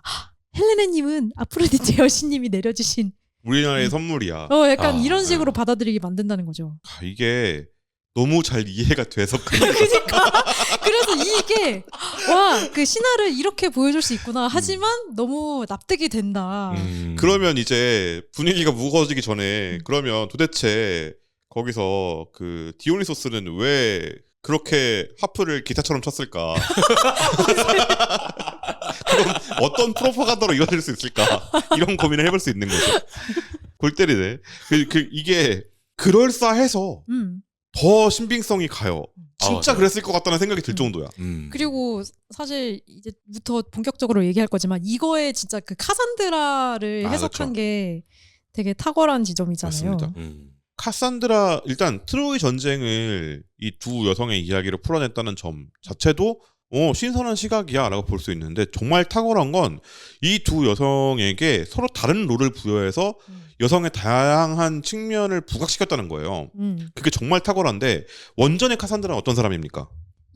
헬레네님은 아프로디테 여신님이 내려주신 우리나라의 선물이야. 약간 이런 식으로 받아들이게 만든다는 거죠. 이게 너무 잘 이해가 돼서 그러니까 그래서 이게 와 그 신화를 이렇게 보여줄 수 있구나. 하지만 너무 납득이 된다. 그러면 이제 분위기가 무거워지기 전에 그러면 도대체 거기서 그 디오니소스는 왜 그렇게 하프를 기타처럼 쳤을까? 그럼 어떤 프로파간다로 이루어질 수 있을까? 이런 고민을 해볼 수 있는 거죠. 골 때리네. 이게 그럴싸해서 더 신빙성이 가요. 진짜 그랬을 것 같다는 생각이 들 정도야. 그리고 사실 이제부터 본격적으로 얘기할 거지만 이거에 진짜 그 카산드라를 해석한 그렇죠. 게 되게 탁월한 지점이잖아요. 맞습니다. 카산드라 일단 트로이 전쟁을 이 두 여성의 이야기로 풀어냈다는 점 자체도 신선한 시각이야라고 볼 수 있는데 정말 탁월한 건 이 두 여성에게 서로 다른 롤을 부여해서 여성의 다양한 측면을 부각시켰다는 거예요. 그게 정말 탁월한데 원전의 카산드라는 어떤 사람입니까?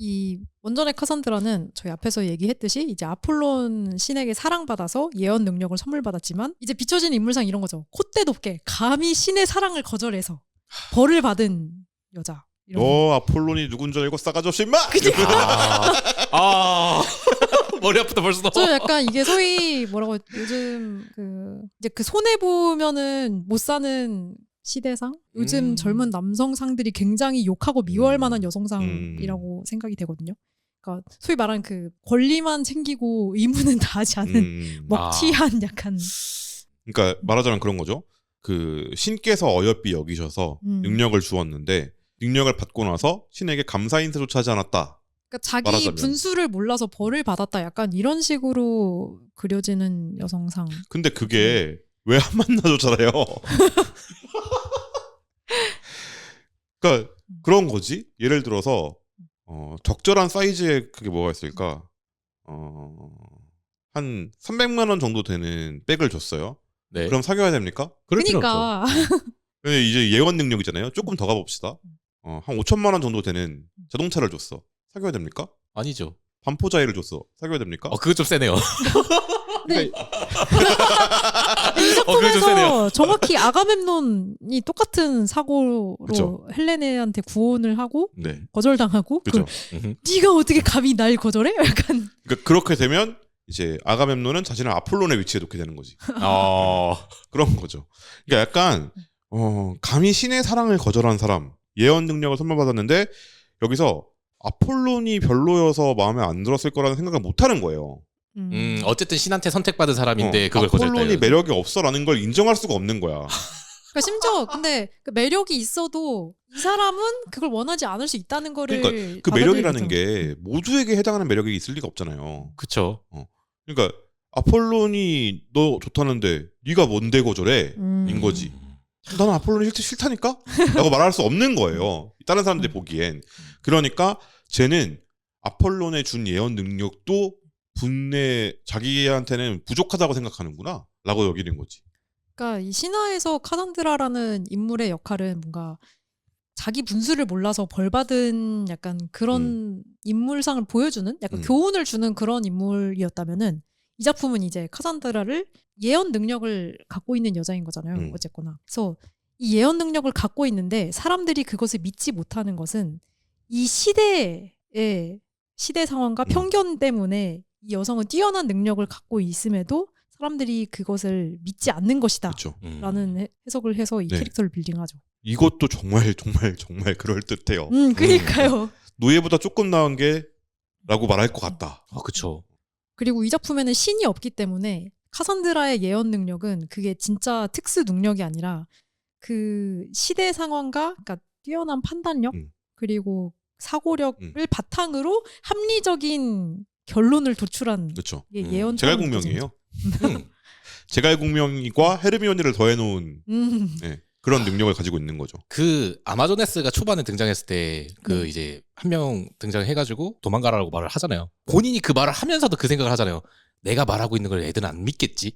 이 원전의 카산드라는 저희 앞에서 얘기했듯이 이제 아폴론 신에게 사랑받아서 예언 능력을 선물 받았지만 이제 비춰진 인물상 이런 거죠. 콧대 높게 감히 신의 사랑을 거절해서 벌을 받은 여자. 이런 거. 너 아폴론이 누군 줄 알고 싸가지 없이 임마! 머리 아프다 벌써. 저 약간 이게 소위 뭐라고 요즘 이제 그 손해 보면은 못 사는 시대상? 요즘 젊은 남성상들이 굉장히 욕하고 미워할 만한 여성상이라고 생각이 되거든요. 그러니까 소위 말하는 그 권리만 챙기고 의무는 다하지 않은 먹튀한 약간. 그러니까 말하자면 그런 거죠. 그 신께서 어여삐 여기셔서 능력을 주었는데 능력을 받고 나서 신에게 감사 인사조차 하지 않았다. 그러니까 자기 말하자면. 분수를 몰라서 벌을 받았다. 약간 이런 식으로 그려지는 여성상. 근데 그게 왜 한 만나조차래요? 그러니까 그런 거지. 예를 들어서 적절한 사이즈의 그게 뭐가 있을까? 한 300만 원 정도 되는 백을 줬어요. 네. 그럼 사귀어야 됩니까? 그럴 필요 그러니까 없죠. 근데 이제 예언 능력이잖아요. 조금 더 가봅시다. 한 5천만 원 정도 되는 자동차를 줬어. 사귀어야 됩니까? 아니죠. 반포자이를 줬어. 사귀어야 됩니까? 그거 좀 세네요. 근데 이 그거 좀 세네요. 작품에서 정확히 아가멤논이 똑같은 사고로 그쵸. 헬레네한테 구원을 하고 네. 거절당하고 그죠. 그걸 네가 어떻게 감히 날 거절해? 약간 그러니까 그렇게 되면 이제 아가멤논은 자신을 아폴론의 위치에 놓게 되는 거지. 아, 그런 거죠. 그러니까 약간 감히 신의 사랑을 거절한 사람, 예언 능력을 선물 받았는데 여기서 아폴론이 별로여서 마음에 안 들었을 거라는 생각을 못 하는 거예요. 어쨌든 신한테 선택받은 사람인데 그걸 아폴론이 거절했다. 매력이 없어라는 걸 인정할 수가 없는 거야. 그러니까 심지어 근데 그 매력이 있어도 이 사람은 그걸 원하지 않을 수 있다는 거를 그러니까 그 받아들이는 매력이라는 거죠. 게 모두에게 해당하는 매력이 있을 리가 없잖아요. 그쵸. 그러니까 아폴론이 너 좋다는데 네가 뭔데 거절해? 인 거지. 나는 아폴론이 싫다니까? 라고 말할 수 없는 거예요. 다른 사람들이 보기엔. 그러니까 쟤는 아폴론에 준 예언 능력도 자기한테는 부족하다고 생각하는구나 라고 여기는 거지. 그러니까 이 신화에서 카산드라라는 인물의 역할은 뭔가 자기 분수를 몰라서 벌받은 약간 그런 인물상을 보여주는 약간 교훈을 주는 그런 인물이었다면은 이 작품은 이제 카산드라를 예언 능력을 갖고 있는 여자인 거잖아요. 어쨌거나. 그래서 이 예언 능력을 갖고 있는데 사람들이 그것을 믿지 못하는 것은 이 시대 상황과 편견 때문에 이 여성은 뛰어난 능력을 갖고 있음에도 사람들이 그것을 믿지 않는 것이다. 그렇죠. 라는 해석을 해서 이 네. 캐릭터를 빌딩하죠. 이것도 정말 그럴듯해요. 그러니까요. 노예보다 조금 나은 게 라고 말할 것 같다. 그쵸. 그리고 이 작품에는 신이 없기 때문에 카산드라의 예언 능력은 그게 진짜 특수 능력이 아니라 그 시대 상황과 그러니까 뛰어난 판단력 그리고 사고력을 바탕으로 합리적인 결론을 도출한 그렇죠. 게 예언. 제갈공명이에요. 제갈공명과 헤르미온니를 더해놓은 네, 그런 능력을 가지고 있는 거죠. 그 아마조네스가 초반에 등장했을 때 그 이제 한 명 등장해가지고 도망가라고 말을 하잖아요. 본인이 그 말을 하면서도 그 생각을 하잖아요. 내가 말하고 있는 걸 애들은 안 믿겠지?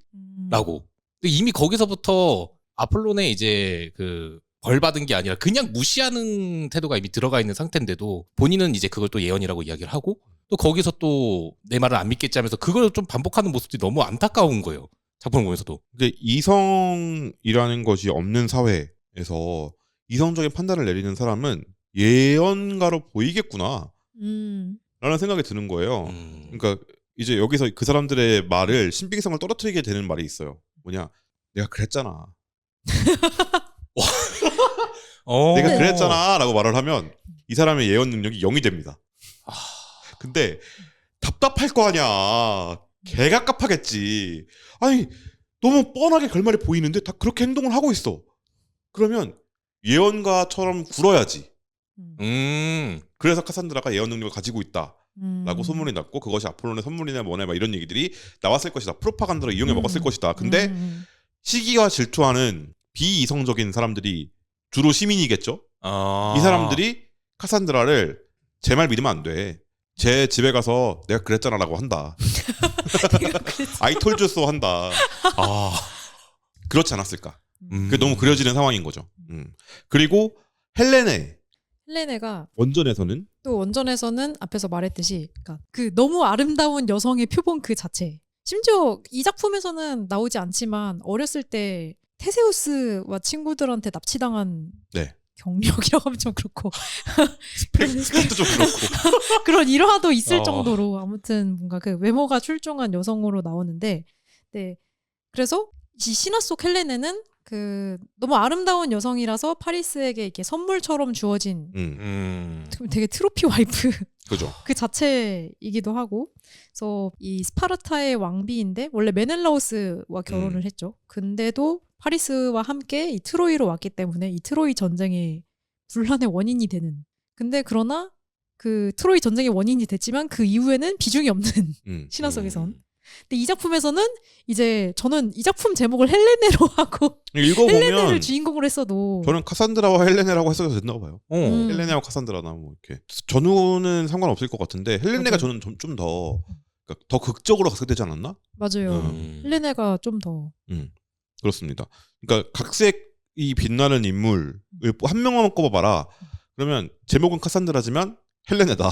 라고. 이미 거기서부터 아폴론의 이제 그 벌 받은 게 아니라 그냥 무시하는 태도가 이미 들어가 있는 상태인데도 본인은 이제 그걸 또 예언이라고 이야기를 하고 또 거기서 또 내 말을 안 믿겠지 하면서 그걸 좀 반복하는 모습들이 너무 안타까운 거예요. 작품을 보면서도. 근데 이성이라는 것이 없는 사회에서 이성적인 판단을 내리는 사람은 예언가로 보이겠구나 라는 생각이 드는 거예요. 그러니까 이제 여기서 그 사람들의 말을 신빙성을 떨어뜨리게 되는 말이 있어요. 뭐냐, 내가 그랬잖아. 내가 그랬잖아 라고 말을 하면 이 사람의 예언 능력이 0이 됩니다. 근데 답답할 거 아니야. 개갑갑하겠지. 아니 너무 뻔하게 결말이 보이는데 다 그렇게 행동을 하고 있어. 그러면 예언가처럼 굴어야지. 그래서 카산드라가 예언 능력을 가지고 있다 라고 소문이 났고 그것이 아폴론의 선물이냐 뭐냐 막 이런 얘기들이 나왔을 것이다. 프로파간다로 이용해 먹었을 것이다. 근데 시기와 질투하는 비이성적인 사람들이 주로 시민이겠죠. 이 사람들이 카산드라를 제 말 믿으면 안 돼. 제 집에 가서 내가 그랬잖아 라고 한다. I told you so 한다. 그렇지 않았을까. 그게 너무 그려지는 상황인 거죠. 그리고 헬레네가 헬레네가 원전에서는 또 원전에서는 앞에서 말했듯이 그러니까 그 너무 아름다운 여성의 표본 그 자체. 심지어 이 작품에서는 나오지 않지만 어렸을 때 테세우스와 친구들한테 납치당한 네. 경력이라고 하면 좀 그렇고 스펙도 좀 그렇고. 그런 일화도 있을 정도로 아무튼 뭔가 그 외모가 출중한 여성으로 나오는데 네. 그래서 이 신화 속 헬레네는 그 너무 아름다운 여성이라서 파리스에게 이렇게 선물처럼 주어진 되게 트로피 와이프 그죠. 그 자체이기도 하고 그래서 이 스파르타의 왕비인데 원래 메넬라우스와 결혼을 했죠. 근데도 파리스와 함께 이 트로이로 왔기 때문에 이 트로이 전쟁의 분란의 원인이 되는 근데 그러나 그 트로이 전쟁의 원인이 됐지만 그 이후에는 비중이 없는 신화 속에선 근데 이 작품에서는 이제 저는 이 작품 제목을 헬레네로 하고 읽어보면 헬레네를 주인공으로 했어도 저는 카산드라와 헬레네라고 했어도 된다고 봐요. 헬레네와 카산드라나 뭐 이렇게 전후는 상관없을 것 같은데 헬레네가 맞아요. 저는 좀 더 극적으로 각색되지 않았나? 맞아요. 헬레네가 좀 더 그렇습니다. 그러니까 각색이 빛나는 인물을 한 명만 꼽아봐라. 그러면 제목은 카산드라지만 헬레네다.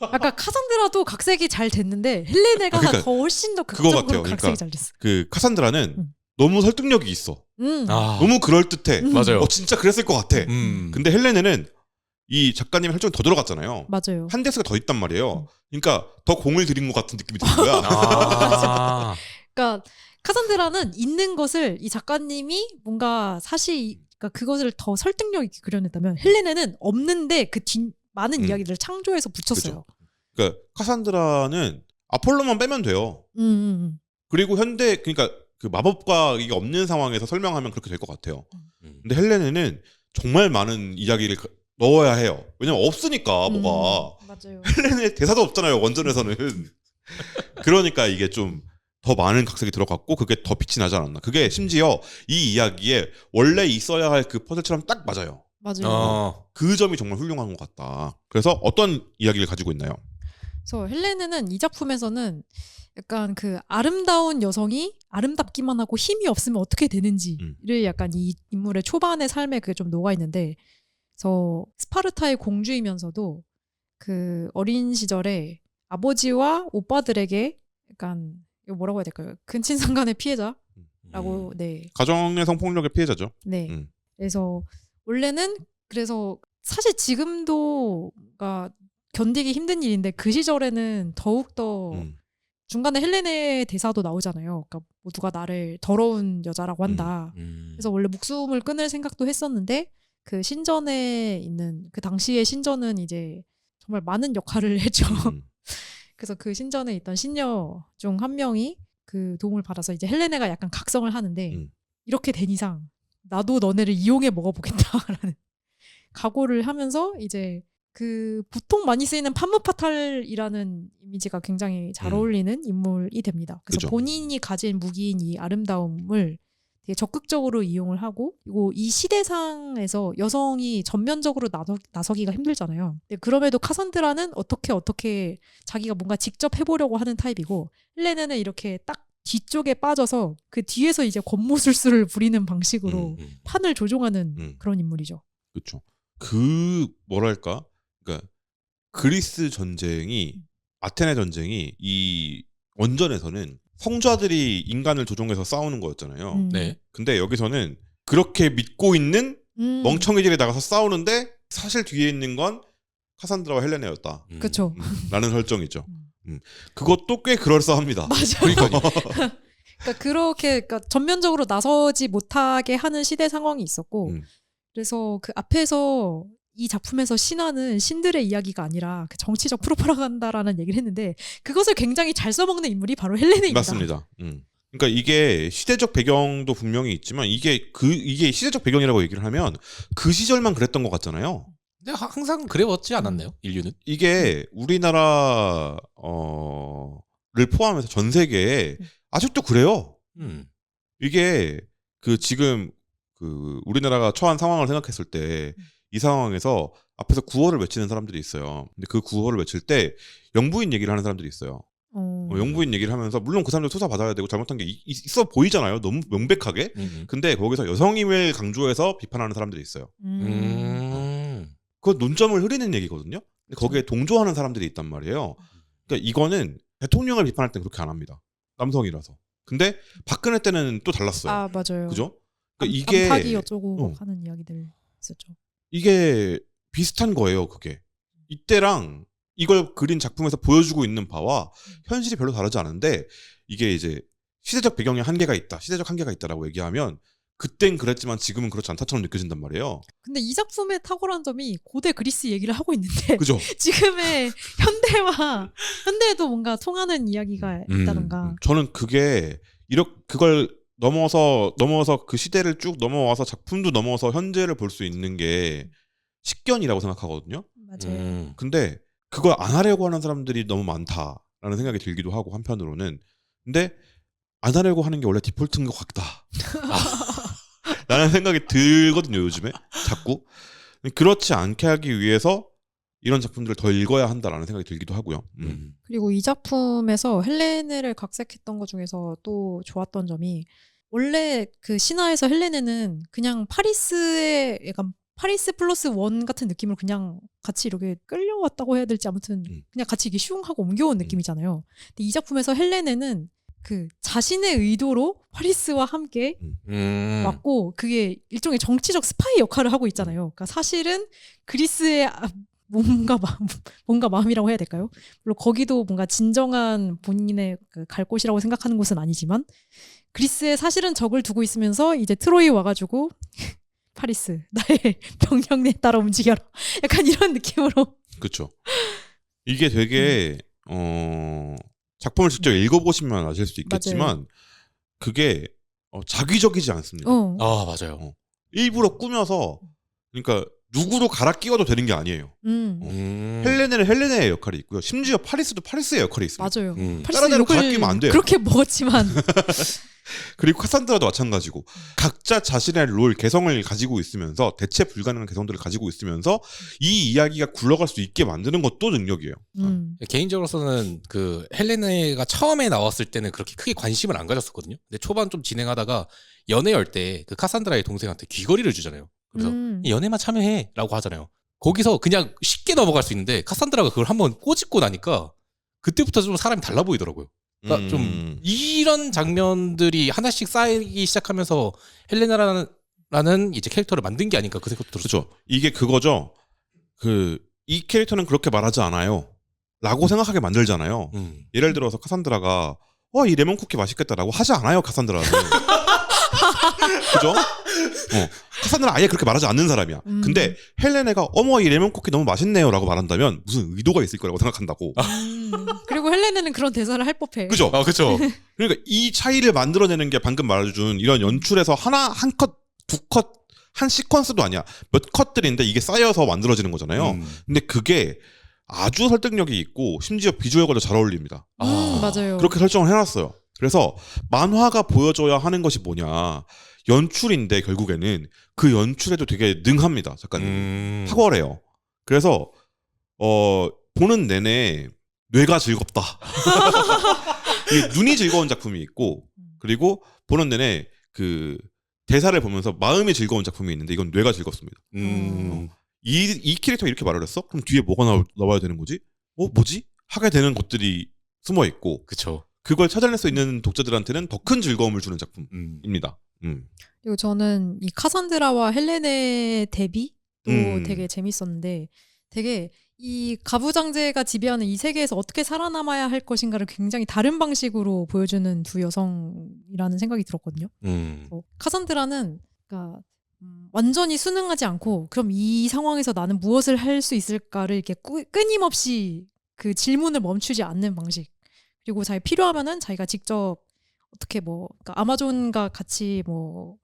아까 카산드라도 각색이 잘 됐는데 헬레네가 그러니까 더 훨씬 더 그거 극적으로 같아요. 각색이 그러니까 잘 됐어. 그 카산드라는 너무 설득력이 있어. 너무 그럴듯해. 맞아요. 진짜 그랬을 것 같아. 음. 근데 헬레네는 이 작가님의 설정이 더 들어갔잖아요. 맞아요. 한 대수가 더 있단 말이에요. 그러니까 더 공을 들인 것 같은 느낌이 드는 거야. 아. 그러니까 카산드라는 있는 것을 이 작가님이 뭔가 사실 그러니까 그것을 더 설득력 있게 그려냈다면 헬레네는 없는데 그 뒤 많은 이야기들을 창조해서 붙였어요. 그러니까 카산드라는 아폴로만 빼면 돼요. 그리고 현대 그러니까 그 마법과 이게 없는 상황에서 설명하면 그렇게 될 것 같아요. 근데 헬레네는 정말 많은 이야기를 넣어야 해요. 왜냐면 없으니까 뭐가. 맞아요. 헬레네 대사도 없잖아요. 원전에서는. 그러니까 이게 좀 더 많은 각색이 들어갔고 그게 더 빛이 나지 않았나. 그게 심지어 이 이야기에 원래 있어야 할 그 퍼즐처럼 딱 맞아요. 맞아요. 그 점이 정말 훌륭한 것 같다. 그래서 어떤 이야기를 가지고 있나요? 그래서 헬레네는 이 작품에서는 약간 그 아름다운 여성이 아름답기만 하고 힘이 없으면 어떻게 되는지를 약간 이 인물의 초반의 삶에 그게 좀 녹아 있는데, 그래서 스파르타의 공주이면서도 그 어린 시절에 아버지와 오빠들에게 약간 이거 뭐라고 해야 될까요? 근친상간의 피해자라고 네. 가정의 성폭력의 피해자죠. 네. 그래서 원래는 그래서 사실 지금도 그러니까 견디기 힘든 일인데 그 시절에는 더욱 더 중간에 헬레네 대사도 나오잖아요. 그러니까 뭐 누가 나를 더러운 여자라고 한다. 그래서 원래 목숨을 끊을 생각도 했었는데 그 신전에 있는 그 당시의 신전은 이제 정말 많은 역할을 했죠. 그래서 그 신전에 있던 신녀 중 한 명이 그 도움을 받아서 이제 헬레네가 약간 각성을 하는데 이렇게 된 이상 나도 너네를 이용해 먹어보겠다라는 각오를 하면서 이제 그 보통 많이 쓰이는 판무파탈이라는 이미지가 굉장히 잘 어울리는 인물이 됩니다. 그래서 그죠. 본인이 가진 무기인 이 아름다움을 되게 적극적으로 이용을 하고, 그리고 이 시대상에서 여성이 전면적으로 나서기가 힘들잖아요. 근데 그럼에도 카산드라는 어떻게 자기가 뭔가 직접 해보려고 하는 타입이고, 헬레네는 이렇게 딱 뒤쪽에 빠져서 그 뒤에서 이제 권모술수를 부리는 방식으로 판을 조종하는 그런 인물이죠. 그렇죠. 그 뭐랄까, 그러니까 그리스 전쟁이 아테네 전쟁이 이 원전에서는 성자들이 인간을 조종해서 싸우는 거였잖아요. 네. 근데 여기서는 그렇게 믿고 있는 멍청이들이 나가서 싸우는데 사실 뒤에 있는 건 카산드라와 헬레네였다. 그렇죠. 라는 설정이죠. 그것도 꽤 그럴싸합니다. 맞아요. 그러니까 그러니까 전면적으로 나서지 못하게 하는 시대 상황이 있었고, 그래서 그 앞에서 이 작품에서 신화는 신들의 이야기가 아니라 그 정치적 프로파간다라는 얘기를 했는데, 그것을 굉장히 잘 써먹는 인물이 바로 헬레네입니다. 맞습니다. 그러니까 이게 시대적 배경도 분명히 있지만 이게 시대적 배경이라고 얘기를 하면 그 시절만 그랬던 것 같잖아요. 근데 항상 그래왔지 않았나요? 인류는? 이게 우리나라를 포함해서 전 세계에 아직도 그래요. 이게 그 지금 그 우리나라가 처한 상황을 생각했을 때 이 상황에서 앞에서 구호를 외치는 사람들이 있어요. 근데 그 구호를 외칠 때 영부인 얘기를 하는 사람들이 있어요. 영부인 얘기를 하면서 물론 그 사람들 수사 받아야 되고 잘못한 게 있어 보이잖아요. 너무 명백하게. 근데 거기서 여성임을 강조해서 비판하는 사람들이 있어요. 그건 논점을 흐리는 얘기거든요. 근데 거기에 동조하는 사람들이 있단 말이에요. 그러니까 이거는 대통령을 비판할 땐 그렇게 안 합니다. 남성이라서. 근데 박근혜 때는 또 달랐어요. 아 맞아요. 그죠? 그러니까 이게 남파기 어쩌고 하는 이야기들 있었죠. 이게 비슷한 거예요. 그게 이때랑 이걸 그린 작품에서 보여주고 있는 바와 현실이 별로 다르지 않은데 이게 이제 시대적 배경에 한계가 있다. 시대적 한계가 있다라고 얘기하면 그땐 그랬지만 지금은 그렇지 않다처럼 느껴진단 말이에요. 근데 이 작품의 탁월한 점이 고대 그리스 얘기를 하고 있는데 그죠? 지금의 현대에도 뭔가 통하는 이야기가 있다던가. 저는 그게 그걸 넘어서 그 시대를 쭉 넘어와서 작품도 넘어서 현재를 볼 수 있는 게 식견이라고 생각하거든요. 맞아요. 근데 그걸 안 하려고 하는 사람들이 너무 많다라는 생각이 들기도 하고 한편으로는 근데 안 하려고 하는 게 원래 디폴트인 것 같다. 라는 생각이 들거든요. 요즘에 자꾸. 그렇지 않게 하기 위해서 이런 작품들을 더 읽어야 한다라는 생각이 들기도 하고요. 그리고 이 작품에서 헬레네를 각색했던 것 중에서 또 좋았던 점이 원래 그 신화에서 헬레네는 그냥 파리스의 약간 파리스 플러스 원 같은 느낌으로 그냥 같이 이렇게 끌려왔다고 해야 될지 아무튼 그냥 같이 이게 슝하고 옮겨온 느낌이잖아요. 근데 이 작품에서 헬레네는 그 자신의 의도로 파리스와 함께 왔고 그게 일종의 정치적 스파이 역할을 하고 있잖아요. 그러니까 사실은 그리스의 뭔가 마음이라고 해야 될까요? 물론 거기도 뭔가 진정한 본인의 갈 곳이라고 생각하는 곳은 아니지만 그리스에 사실은 적을 두고 있으면서 이제 트로이 와가지고 파리스 나의 병력에 따라 움직여라. 약간 이런 느낌으로. 그렇죠. 이게 되게 작품을 직접 읽어보시면 아실 수 있겠지만 맞아요. 그게 자기적이지 않습니다. 아 맞아요. 일부러 꾸며서 그러니까 누구로 갈아 끼워도 되는 게 아니에요. 헬레네는 헬레네의 역할이 있고요. 심지어 파리스도 파리스의 역할이 있습니다. 맞아요. 다른 애로 갈아 끼우면 안 돼요. 그렇게 먹었지만 그리고 카산드라도 마찬가지고 각자 자신의 롤 개성을 가지고 있으면서 대체 불가능한 개성들을 가지고 있으면서 이 이야기가 굴러갈 수 있게 만드는 것도 능력이에요. 개인적으로서는 그 헬레네가 처음에 나왔을 때는 그렇게 크게 관심을 안 가졌었거든요. 근데 초반 좀 진행하다가 연애할 때 그 카산드라의 동생한테 귀걸이를 주잖아요. 그래서 연애만 참여해라고 하잖아요. 거기서 그냥 쉽게 넘어갈 수 있는데 카산드라가 그걸 한번 꼬집고 나니까 그때부터 좀 사람이 달라 보이더라고요. 그러니까 좀 이런 장면들이 하나씩 쌓이기 시작하면서 헬레나라는 이제 캐릭터를 만든 게 아닌가 그 생각도 들었어요. 그렇죠. 이게 그거죠. 이 캐릭터는 그렇게 말하지 않아요. 라고 생각하게 만들잖아요. 예를 들어서 카산드라가 이 레몬 쿠키 맛있겠다라고 하지 않아요. 카산드라는. 그죠? 카산드라 아예 그렇게 말하지 않는 사람이야. 근데 헬레네가 어머 이 레몬 쿠키 너무 맛있네요라고 말한다면 무슨 의도가 있을 거라고 생각한다고. 그리고 헬레네는 그런 대사를 할 법해. 그죠? 그죠. 그러니까 이 차이를 만들어내는 게 방금 말해준 이런 연출에서 한 컷, 두 컷, 한 시퀀스도 아니야. 몇 컷들인데 이게 쌓여서 만들어지는 거잖아요. 근데 그게 아주 설득력이 있고 심지어 비주얼과도 잘 어울립니다. 맞아요. 그렇게 설정을 해놨어요. 그래서 만화가 보여줘야 하는 것이 뭐냐. 연출인데 결국에는 그 연출에도 되게 능합니다. 작가님. 탁월해요. 그래서 보는 내내 뇌가 즐겁다. 눈이 즐거운 작품이 있고 그리고 보는 내내 그 대사를 보면서 마음이 즐거운 작품이 있는데 이건 뇌가 즐겁습니다. 이 캐릭터가 이렇게 말을 했어? 그럼 뒤에 뭐가 나와야 되는 거지? 뭐지? 하게 되는 것들이 숨어 있고 그쵸. 그걸 찾아낼 수 있는 독자들한테는 더 큰 즐거움을 주는 작품입니다. 그리고 저는 이 카산드라와 헬레네 대비도 되게 재밌었는데 되게 이 가부장제가 지배하는 이 세계에서 어떻게 살아남아야 할 것인가를 굉장히 다른 방식으로 보여주는 두 여성이라는 생각이 들었거든요. 카산드라는 그러니까 완전히 순응하지 않고 그럼 이 상황에서 나는 무엇을 할 수 있을까를 이렇게 끊임없이 그 질문을 멈추지 않는 방식. 그리고 자기 필요하면은 자기가 직접 어떻게 그러니까 아마존과 같이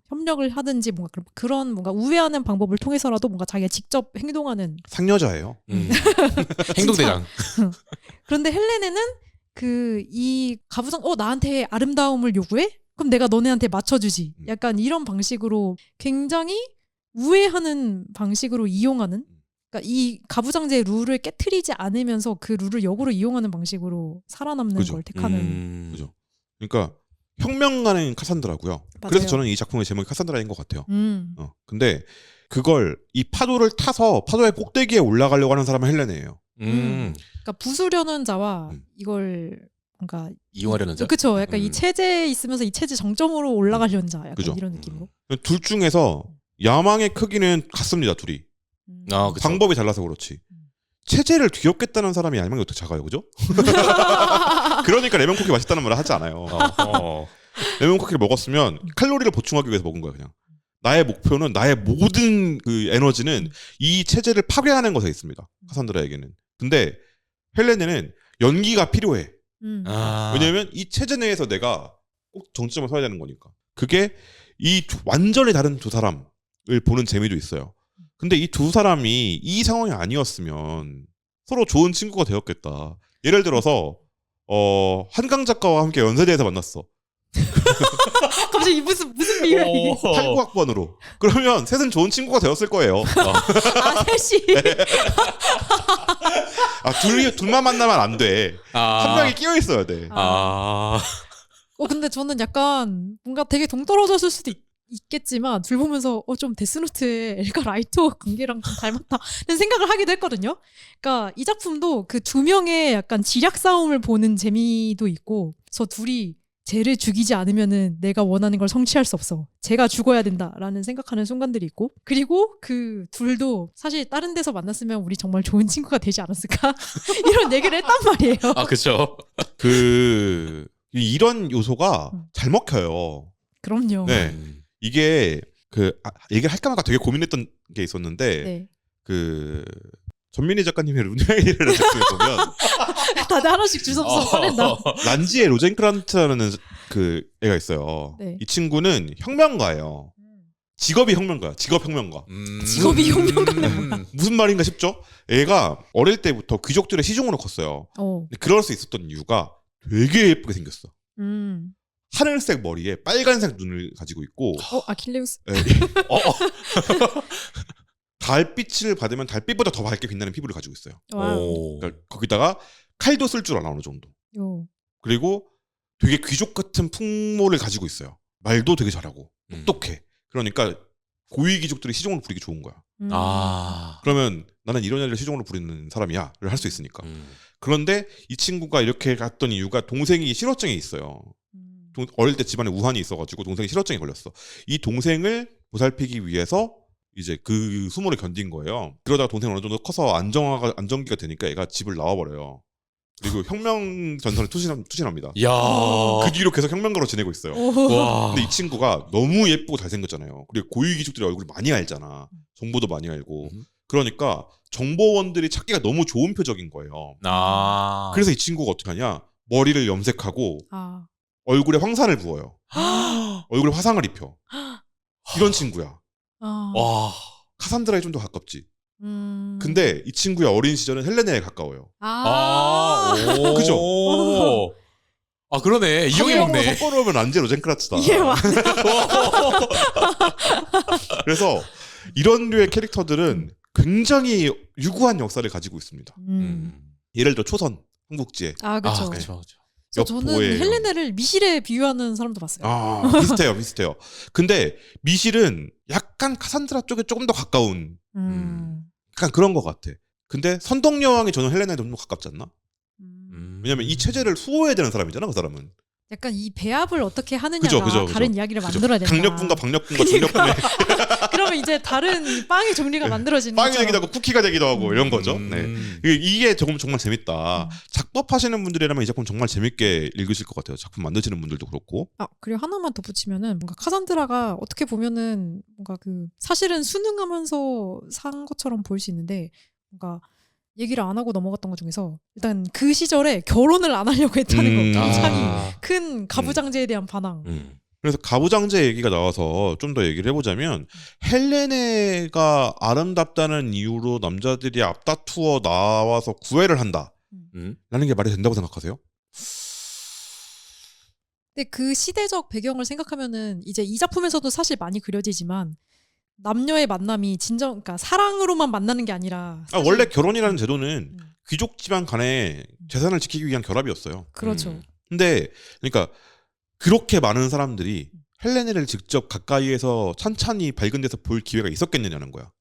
협력을 하든지 뭔가 그런 뭔가 우회하는 방법을 통해서라도 뭔가 자기가 직접 행동하는 상여자예요. 행동대장. 그런데 헬레네는 이 가부장 나한테 아름다움을 요구해? 그럼 내가 너네한테 맞춰주지. 약간 이런 방식으로 굉장히 우회하는 방식으로 이용하는. 그러니까 이 가부장제의 룰을 깨트리지 않으면서 그 룰을 역으로 이용하는 방식으로 살아남는 그죠. 걸 택하는. 그죠. 그러니까 혁명가는 카산드라고요. 맞아요. 그래서 저는 이 작품의 제목이 카산드라인 것 같아요. 근데 그걸 이 파도를 타서 파도의 꼭대기에 올라가려고 하는 사람은 헬레네예요. 그러니까 부수려는 자와 음. 이걸 뭔가 이용하려는 자. 그쵸. 약간 이 체제에 있으면서 이 체제 정점으로 올라가려는 자. 약간 그죠. 이런 느낌으로. 둘 중에서 야망의 크기는 같습니다. 둘이. 아, 그쵸. 방법이 달라서 그렇지. 체제를 뒤엎겠다는 사람이 야망이 어떻게 작아요, 그죠? 그러니까 레몬 쿠키 맛있다는 말을 하지 않아요. 레몬 쿠키를 먹었으면 칼로리를 보충하기 위해서 먹은 거야, 그냥. 나의 목표는 나의 모든 그 에너지는 이 체제를 파괴하는 것에 있습니다. 카산드라에게는. 근데 헬레네는 연기가 필요해. 아. 왜냐하면 이 체제 내에서 내가 꼭 정점을 서야 되는 거니까. 그게 완전히 다른 두 사람을 보는 재미도 있어요. 근데 이 두 사람이 이 상황이 아니었으면 서로 좋은 친구가 되었겠다. 예를 들어서 한강 작가와 함께 연세대에서 만났어. 갑자기 무슨 비유야 이게? 89학번으로. 그러면 셋은 좋은 친구가 되었을 거예요. 아 셋이. 둘만 만나면 안 돼. 한 명이 끼어 있어야 돼. 근데 저는 약간 뭔가 되게 동떨어졌을 수도 있겠지만 둘 보면서 좀 데스노트의 엘가 라이토 관계랑 좀 닮았다는 생각을 하기도 했거든요. 그러니까 이 작품도 그 두 명의 약간 지략 싸움을 보는 재미도 있고, 저 둘이 쟤를 죽이지 않으면은 내가 원하는 걸 성취할 수 없어. 쟤가 죽어야 된다라는 생각하는 순간들이 있고, 그리고 그 둘도 사실 다른 데서 만났으면 우리 정말 좋은 친구가 되지 않았을까? 이런 얘기를 했단 말이에요. 아, 그쵸. 이런 요소가 잘 먹혀요. 그럼요. 네. 이게 얘기를 할까 말까 되게 고민했던 게 있었는데 네. 전민희 작가님의 루냐이라는 작품에 보면 다들 하나씩 주워서 꺼낸다. 란지의 로젠크란트라는 그 애가 있어요. 네. 이 친구는 혁명가예요. 직업이 혁명가야. 직업 혁명가. 직업이 혁명가는 뭐야? 무슨 말인가 싶죠? 애가 어릴 때부터 귀족들의 시종으로 컸어요. 근데 그럴 수 있었던 이유가 되게 예쁘게 생겼어. 하늘색 머리에 빨간색 눈을 가지고 있고 아킬레우스. 달빛을 받으면 달빛보다 더 밝게 빛나는 피부를 가지고 있어요. 그러니까 거기다가 칼도 쓸 줄 알아 어느 정도. 그리고 되게 귀족 같은 풍모를 가지고 있어요. 말도 되게 잘하고 똑똑해. 그러니까 고위 귀족들이 시종으로 부리기 좋은 거야. 그러면 나는 이런 애를 시종으로 부리는 사람이야를 할 수 있으니까. 그런데 이 친구가 이렇게 갔던 이유가 동생이 실어증에 있어요. 어릴 때 집안에 우환이 있어가지고 동생이 실어증에 걸렸어. 이 동생을 보살피기 위해서 이제 그 수모를 견딘 거예요. 그러다가 동생이 어느 정도 커서 안정기가 되니까 얘가 집을 나와버려요. 그리고 혁명 전선을 투신합니다. 그 뒤로 계속 혁명가로 지내고 있어요. 근데 이 친구가 너무 예쁘고 잘생겼잖아요. 그리고 고위귀족들의 얼굴을 많이 알잖아. 정보도 많이 알고. 그러니까 정보원들이 찾기가 너무 좋은 표적인 거예요. 그래서 이 친구가 어떻게 하냐? 머리를 염색하고 얼굴에 황산을 부어요. 얼굴에 화상을 입혀. 이런 친구야. 카산드라에 좀 더 가깝지. 근데 이 친구의 어린 시절은 헬레네에 가까워요. 그죠? 그러네. 이용해 먹네. 섞어놓으면 란제 로젠크라츠다. 그래서 이런 류의 캐릭터들은 굉장히 유구한 역사를 가지고 있습니다. 예를 들어 초선 삼국지에. 그렇죠. 저는 헬레네를 미실에 비유하는 사람도 봤어요. 비슷해요. 근데 미실은 약간 카산드라 쪽에 조금 더 가까운 약간 그런 것 같아. 근데 선덕여왕이 저는 헬레네에 좀 더 가깝지 않나? 왜냐면 이 체제를 수호해야 되는 사람이잖아, 그 사람은. 약간 이 배합을 어떻게 하느냐가 그죠. 다른 이야기를 만들어야 된다. 강력분과 박력분과 중력분의 그러면 이제 다른 빵의 종류가 만들어지는 빵이 것처럼. 되기도 하고 쿠키가 되기도 하고 이런 거죠. 네. 이게 정말 재밌다. 작법하시는 분들이라면 이 작품 정말 재밌게 읽으실 것 같아요. 작품 만드시는 분들도 그렇고. 그리고 하나만 덧붙이면은 뭔가 카산드라가 어떻게 보면은 뭔가 사실은 순응하면서 산 것처럼 보일 수 있는데 뭔가 얘기를 안 하고 넘어갔던 것 중에서 일단 그 시절에 결혼을 안 하려고 했다는 거 굉장히 큰 가부장제에 대한 반항. 그래서 가부장제 얘기가 나와서 좀 더 얘기를 해보자면 헬레네가 아름답다는 이유로 남자들이 앞다투어 나와서 구애를 한다 라는 게 말이 된다고 생각하세요? 근데 그 시대적 배경을 생각하면은 이제 이 작품에서도 사실 많이 그려지지만 남녀의 만남이 그러니까 사랑으로만 만나는 게 아니라 원래 결혼이라는 제도는 귀족 집안 간의 재산을 지키기 위한 결합이었어요. 그렇죠. 근데 그러니까 그렇게 많은 사람들이 헬레네를 직접 가까이에서 찬찬히 밝은 데서 볼 기회가 있었겠느냐는 거야.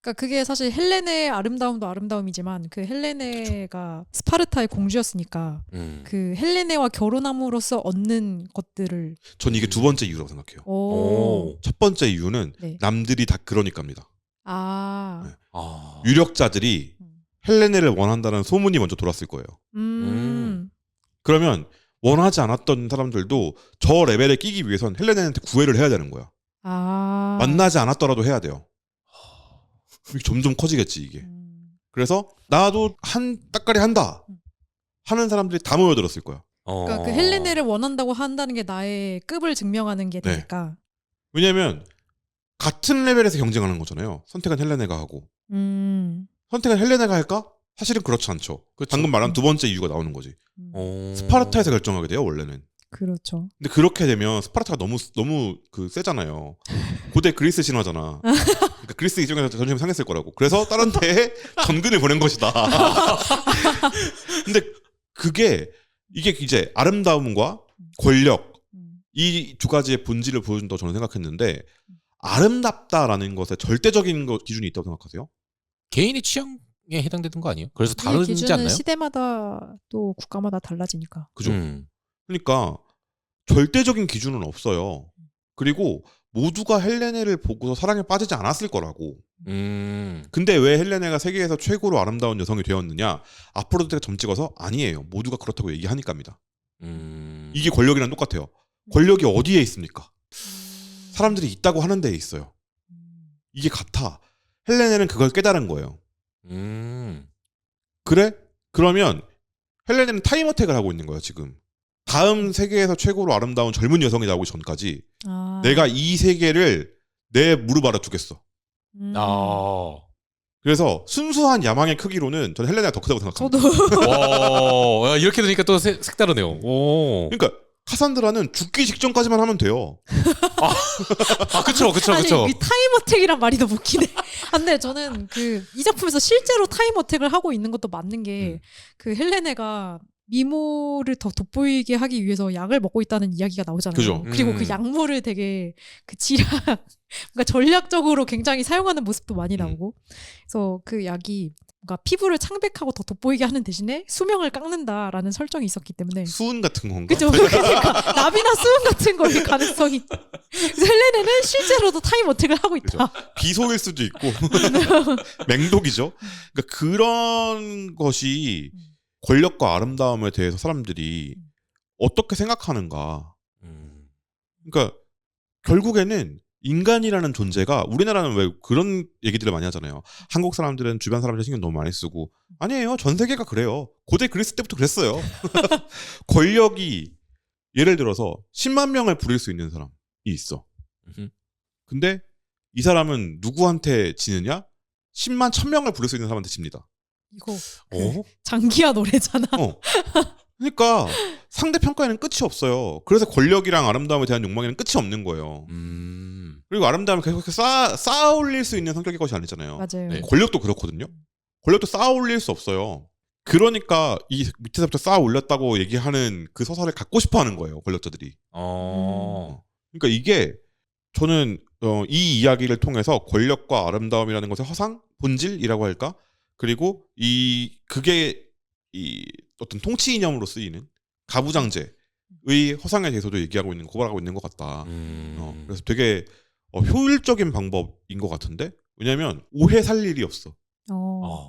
그러니까 그게 사실 헬레네의 아름다움도 아름다움이지만 그 헬레네가 스파르타의 공주였으니까 그 헬레네와 결혼함으로써 얻는 것들을 전 이게 두 번째 이유라고 생각해요. 오. 첫 번째 이유는 네. 남들이 다 그러니까입니다. 아. 네. 아. 유력자들이 헬레네를 원한다는 소문이 먼저 돌았을 거예요. 그러면 원하지 않았던 사람들도 저 레벨에 끼기 위해선 헬레네한테 구애를 해야 되는 거야. 아. 만나지 않았더라도 해야 돼요. 이게 점점 커지겠지 이게. 그래서 나도 따까리 한다 하는 사람들이 다 모여들었을 거야. 그러니까 그 헬레네를 원한다고 한다는 게 나의 급을 증명하는 게 네. 되니까. 왜냐면 같은 레벨에서 경쟁하는 거잖아요. 선택은 헬레네가 하고. 선택은 헬레네가 할까? 사실은 그렇지 않죠. 그쵸. 방금 말한 두 번째 이유가 나오는 거지. 스파르타에서 결정하게 돼요 원래는. 그렇죠. 근데 그렇게 되면 스파르타가 너무 그 세잖아요. 고대 그리스 신화잖아. 그러니까 그리스 입장에서 전쟁이 상했을 거라고. 그래서 다른 데에 전근을 보낸 것이다. 근데 이게 이제 아름다움과 권력 이 두 가지의 본질을 보여준다고 저는 생각했는데 아름답다라는 것에 절대적인 기준이 있다고 생각하세요? 개인의 취향에 해당되는 거 아니에요? 그래서 이 다르지 기준은 않나요? 시대마다 또 국가마다 달라지니까. 그죠? 그러니까 절대적인 기준은 없어요. 그리고 모두가 헬레네를 보고서 사랑에 빠지지 않았을 거라고. 근데 왜 헬레네가 세계에서 최고로 아름다운 여성이 되었느냐? 아프로디테가 점 찍어서 아니에요. 모두가 그렇다고 얘기하니까입니다. 이게 권력이랑 똑같아요. 권력이 어디에 있습니까? 사람들이 있다고 하는 데에 있어요. 이게 같아. 헬레네는 그걸 깨달은 거예요. 그래? 그러면 헬레네는 타임어택을 하고 있는 거예요 지금. 다음 세계에서 최고로 아름다운 젊은 여성이 나오기 전까지 내가 이 세계를 내 무릎 아래 두겠어. 그래서 순수한 야망의 크기로는 저는 헬레네가 더 크다고 생각합니다. 저도. 와, 이렇게 되니까 또 색다르네요. 오. 그러니까 카산드라는 죽기 직전까지만 하면 돼요. 그쵸. 아니 이 타임어택이란 말이 너무 웃기네. 근데 저는 그 이 작품에서 실제로 타임어택을 하고 있는 것도 맞는 게 그 헬레네가 미모를 더 돋보이게 하기 위해서 약을 먹고 있다는 이야기가 나오잖아요. 그죠. 그리고 그 약물을 되게 그 지략, 그러니까 전략적으로 굉장히 사용하는 모습도 많이 나오고. 그래서 그 약이 뭔가 피부를 창백하고 더 돋보이게 하는 대신에 수명을 깎는다라는 설정이 있었기 때문에. 수은 같은 건가? 그죠. 그러니까 나비나 수은 같은 거일 가능성이. 그래서 헬레네는 실제로도 타임어택을 하고 있다. 그죠. 비속일 수도 있고 맹독이죠. 그러니까 그런 것이 권력과 아름다움에 대해서 사람들이 어떻게 생각하는가. 그러니까 결국에는 인간이라는 존재가 우리나라는 왜 그런 얘기들을 많이 하잖아요. 한국 사람들은 주변 사람들 신경 너무 많이 쓰고 아니에요. 전 세계가 그래요. 고대 그리스 때부터 그랬어요. 권력이 예를 들어서 10만 명을 부릴 수 있는 사람이 있어. 근데 이 사람은 누구한테 지느냐? 10만 1000명을 부릴 수 있는 사람한테 집니다. 이거 장기화 노래잖아. 그러니까 상대 평가에는 끝이 없어요. 그래서 권력이랑 아름다움에 대한 욕망에는 끝이 없는 거예요. 그리고 아름다움을 계속 쌓아 올릴 수 있는 성격의 것이 아니잖아요. 맞아요. 네. 권력도 그렇거든요. 권력도 쌓아 올릴 수 없어요. 그러니까 이 밑에서부터 쌓아 올렸다고 얘기하는 그 서사를 갖고 싶어 하는 거예요. 권력자들이. 그러니까 이게 저는 이 이야기를 통해서 권력과 아름다움이라는 것의 허상? 본질이라고 할까? 그리고 그게 어떤 통치 이념으로 쓰이는 가부장제의 허상에 대해서도 얘기하고 있는 고발하고 있는 것 같다. 그래서 되게 효율적인 방법인 것 같은데 왜냐하면 오해 살 일이 없어.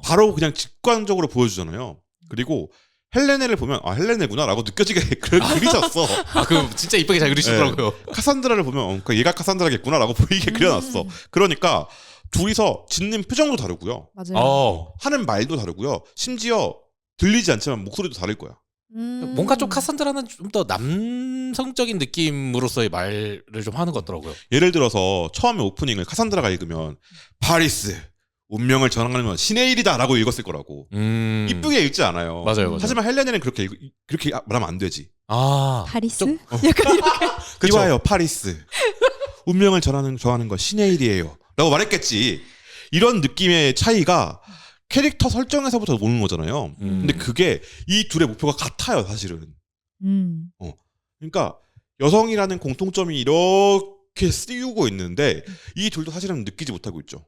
바로 그냥 직관적으로 보여주잖아요. 그리고 헬레네를 보면 헬레네구나라고 느껴지게 그리셨어. 그 진짜 이쁘게 잘 그리시더라고요. 네. 카산드라를 보면 얘가 카산드라겠구나라고 보이게 그려놨어. 그러니까 둘이서 짓는 표정도 다르고요. 맞아요. 하는 말도 다르고요. 심지어 들리지 않지만 목소리도 다를 거야. 뭔가 좀 카산드라는 좀 더 남성적인 느낌으로서의 말을 좀 하는 것 같더라고요. 예를 들어서 처음에 오프닝을 카산드라가 읽으면 파리스 운명을 전환하는 신의 일이다라고 읽었을 거라고. 이쁘게 읽지 않아요. 맞아요. 하지만 헬레네는 그렇게 말하면 안 되지. 파리스? 약간 이렇게. 이와요 파리스. 운명을 전하는 건 신의 일이에요. 라고 말했겠지. 이런 느낌의 차이가 캐릭터 설정에서부터 오는 거잖아요. 근데 그게 이 둘의 목표가 같아요, 사실은. 그러니까 여성이라는 공통점이 이렇게 씌우고 있는데 이 둘도 사실은 느끼지 못하고 있죠.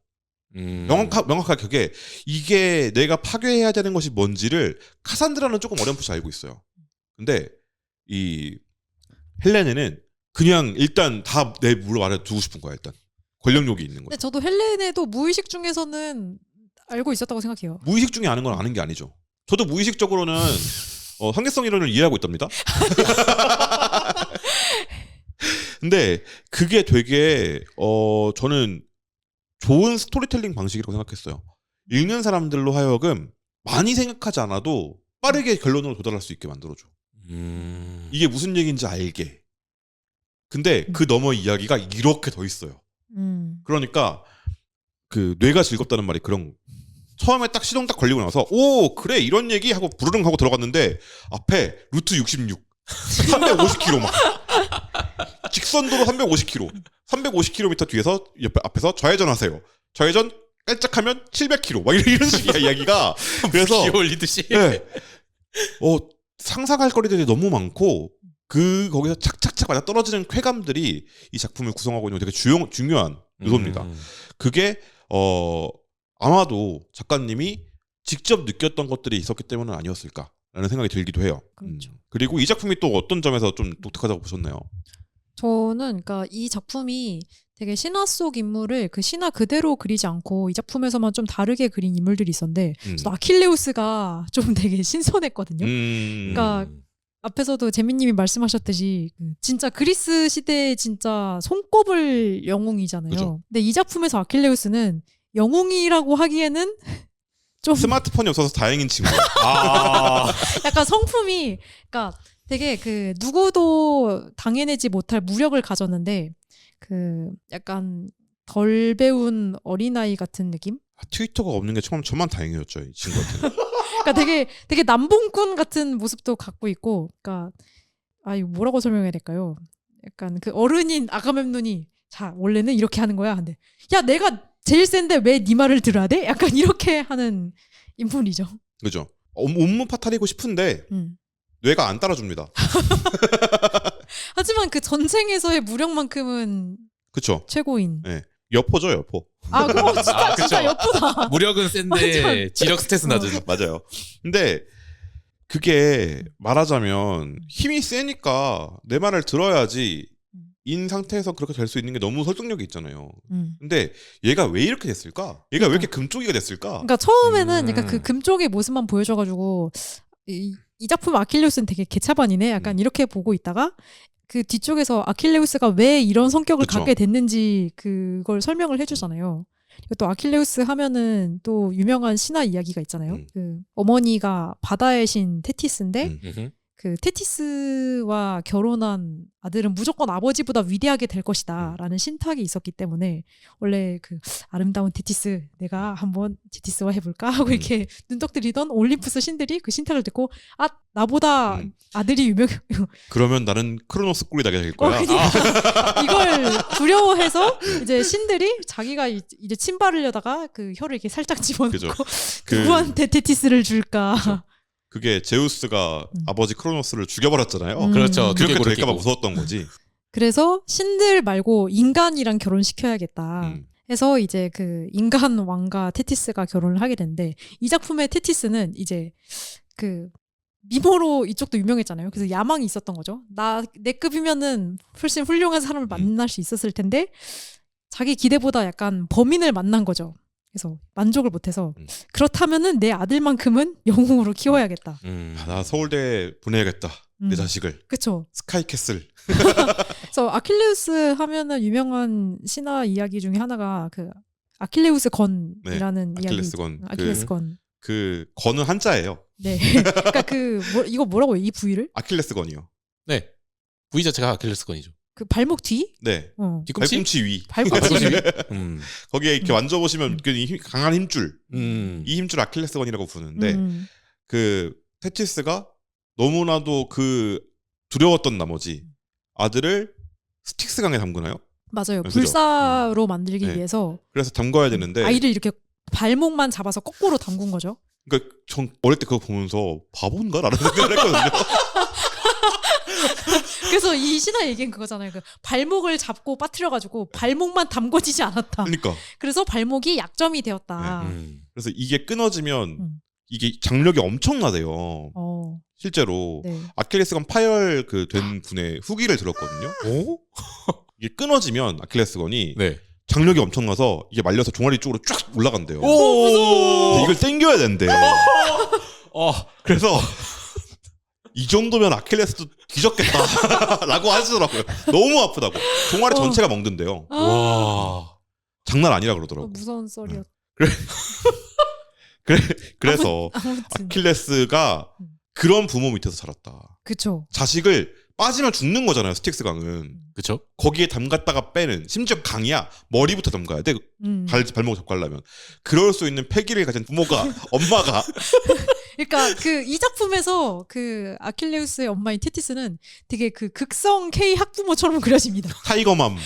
명확하게 그게 이게 내가 파괴해야 되는 것이 뭔지를 카산드라는 조금 어렴풋이 알고 있어요. 근데 이 헬레네는 그냥 일단 다 내 물어 말해두고 싶은 거야. 일단 권력욕이 있는 거야. 근데 저도 헬레네도 무의식 중에서는 알고 있었다고 생각해요. 무의식 중에 아는 건 아는 게 아니죠. 저도 무의식적으로는 상계성 이론을 이해하고 있답니다. 근데 그게 되게 저는 좋은 스토리텔링 방식이라고 생각했어요. 읽는 사람들로 하여금 많이 생각하지 않아도 빠르게 결론으로 도달할 수 있게 만들어줘. 이게 무슨 얘기인지 알게. 근데 그 너머 이야기가 이렇게 더 있어요. 그러니까 그 뇌가 즐겁다는 말이 그런 처음에 딱 시동 딱 걸리고 나서 오 그래 이런 얘기 하고 부르릉 하고 들어갔는데 앞에 루트 66 350km 막 직선도로 350km 350km 뒤에서 앞에서 좌회전 하세요. 좌회전 깔짝하면 700km 막 이런 식의 이야기가 그래서 올리듯이 네. 상상할 거리들이 너무 많고 거기서 착착착 맞아 떨어지는 쾌감들이 이 작품을 구성하고 있는 되게 중요한 요소입니다. 그게 아마도 작가님이 직접 느꼈던 것들이 있었기 때문은 아니었을까라는 생각이 들기도 해요. 그렇죠. 그리고 이 작품이 또 어떤 점에서 좀 독특하다고 보셨나요? 저는 그러니까 이 작품이 되게 신화 속 인물을 그 신화 그대로 그리지 않고 이 작품에서만 좀 다르게 그린 인물들이 있었는데 저도 아킬레우스가 좀 되게 신선했거든요. 그러니까 앞에서도 재민님이 말씀하셨듯이 진짜 그리스 시대의 진짜 손꼽을 영웅이잖아요. 그죠. 근데 이 작품에서 아킬레우스는 영웅이라고 하기에는 좀 스마트폰이 없어서 다행인 친구. 약간 성품이 그러니까 되게 그 누구도 당해내지 못할 무력을 가졌는데 그 약간 덜 배운 어린아이 같은 느낌? 트위터가 없는 게 저만 다행이었죠, 이 친구한테는. 그러니까 되게 남봉꾼 같은 모습도 갖고 있고, 그러니까 이거 뭐라고 설명해야 될까요? 약간 그 어른인 아가멤논이 자 원래는 이렇게 하는 거야. 근데 야 내가 제일 센데 왜 네 말을 들어야 돼? 약간 이렇게 하는 인물이죠. 그죠. 온몸 파탈이고 싶은데 뇌가 안 따라줍니다. 하지만 그 전쟁에서의 무력만큼은 그쵸. 최고인. 네. 여포죠, 여포. 그거 진짜 여포다. 무력은 센데 지력 스탯은 낮은. 맞아요. 근데 그게 말하자면 힘이 세니까 내 말을 들어야지 인 상태에서 그렇게 될 수 있는 게 너무 설득력이 있잖아요. 근데 얘가 왜 이렇게 됐을까? 얘가 왜 이렇게 금쪽이가 됐을까? 그러니까 처음에는 약간 그 금쪽의 모습만 보여줘가지고 이 작품 아킬레우스는 되게 개차반이네. 약간 이렇게 보고 있다가 그 뒤쪽에서 아킬레우스가 왜 이런 성격을 그쵸. 갖게 됐는지 그걸 설명을 해주잖아요. 또 아킬레우스 하면은 또 유명한 신화 이야기가 있잖아요. 그 어머니가 바다의 신 테티스인데 그 테티스와 결혼한 아들은 무조건 아버지보다 위대하게 될 것이다 라는 신탁이 있었기 때문에 원래 그 아름다운 테티스 내가 한번 테티스와 해볼까 하고 이렇게 눈독들이던 올림푸스 신들이 그 신탁을 듣고 나보다 아들이 유명 그러면 나는 크로노스 꿀이 나게 될 거야. 이걸 두려워해서 이제 신들이 자기가 이제 침 바르려다가 그 혀를 이렇게 살짝 집어넣고 누구한테 테티스를 줄까. 그죠. 그게 제우스가 아버지 크로노스를 죽여버렸잖아요. 그렇죠. 그렇게 될까봐 무서웠던 거지. 그래서 신들 말고 인간이랑 결혼시켜야겠다 해서 이제 그 인간 왕과 테티스가 결혼을 하게 되는데 이 작품의 테티스는 이제 그 미모로 이쪽도 유명했잖아요. 그래서 야망이 있었던 거죠. 내 급이면은 훨씬 훌륭한 사람을 만날 수 있었을 텐데 자기 기대보다 약간 범인을 만난 거죠. 그래서 만족을 못해서 그렇다면은 내 아들만큼은 영웅으로 키워야겠다. 나 서울대 보내야겠다. 내 자식을. 그쵸. 스카이캐슬. 그래서 아킬레우스 하면은 유명한 신화 이야기 중에 하나가 그 아킬레우스 건이라는 이야기. 아킬레스 건. 아킬레스 건. 그 건은 한자예요. 네. 그러니까 이거 뭐라고 해요? 이 부위를? 아킬레스 건이요. 네. 부위 자체가 아킬레스건이죠. 그 발목 뒤? 네. 뒤꿈치? 발꿈치 위. 발꿈치 위? 거기에 이렇게 만져보시면 강한 힘줄. 이 힘줄 아킬레스건이라고 부르는데 그 테티스가 너무나도 그 두려웠던 나머지 아들을 스틱스 강에 담그나요? 맞아요. 그죠? 불사로 만들기 네. 위해서 그래서 담가야 되는데 아이를 이렇게 발목만 잡아서 거꾸로 담근 거죠. 그러니까 전 어릴 때 그거 보면서 바본가? 라는 생각을 했거든요. 그래서 이 신화 얘기는 그거잖아요. 그 발목을 잡고 빠뜨려가지고 발목만 담궈지지 않았다. 그러니까. 그래서 발목이 약점이 되었다. 그래서 이게 끊어지면 이게 장력이 엄청나대요. 실제로 네. 아킬레스건 파열 그 된 분의 후기를 들었거든요. 이게 끊어지면 아킬레스건이 네. 장력이 엄청나서 이게 말려서 종아리 쪽으로 쫙 올라간대요. 무서워. 이걸 당겨야 된대. 그래서 이 정도면 아킬레스도 뒤졌겠다라고 하시더라고요. 너무 아프다고. 종아리 전체가 멍든대요. 와. 장난 아니라 그러더라고. 무서운 썰이었. 그래서 아무튼. 아킬레스가 그런 부모 밑에서 자랐다. 그쵸. 자식을 빠지면 죽는 거잖아요. 스틱스 강은. 그쵸? 거기에 담갔다가 빼는, 심지어 강이야 머리부터 담가야 돼. 발목을 잡고 하려면. 그럴 수 있는 패기를 가진 부모가 엄마가 그러니까 그 이 작품에서 그 아킬레우스의 엄마인 테티스는 되게 그 극성 K 학부모처럼 그려집니다. 타이거맘,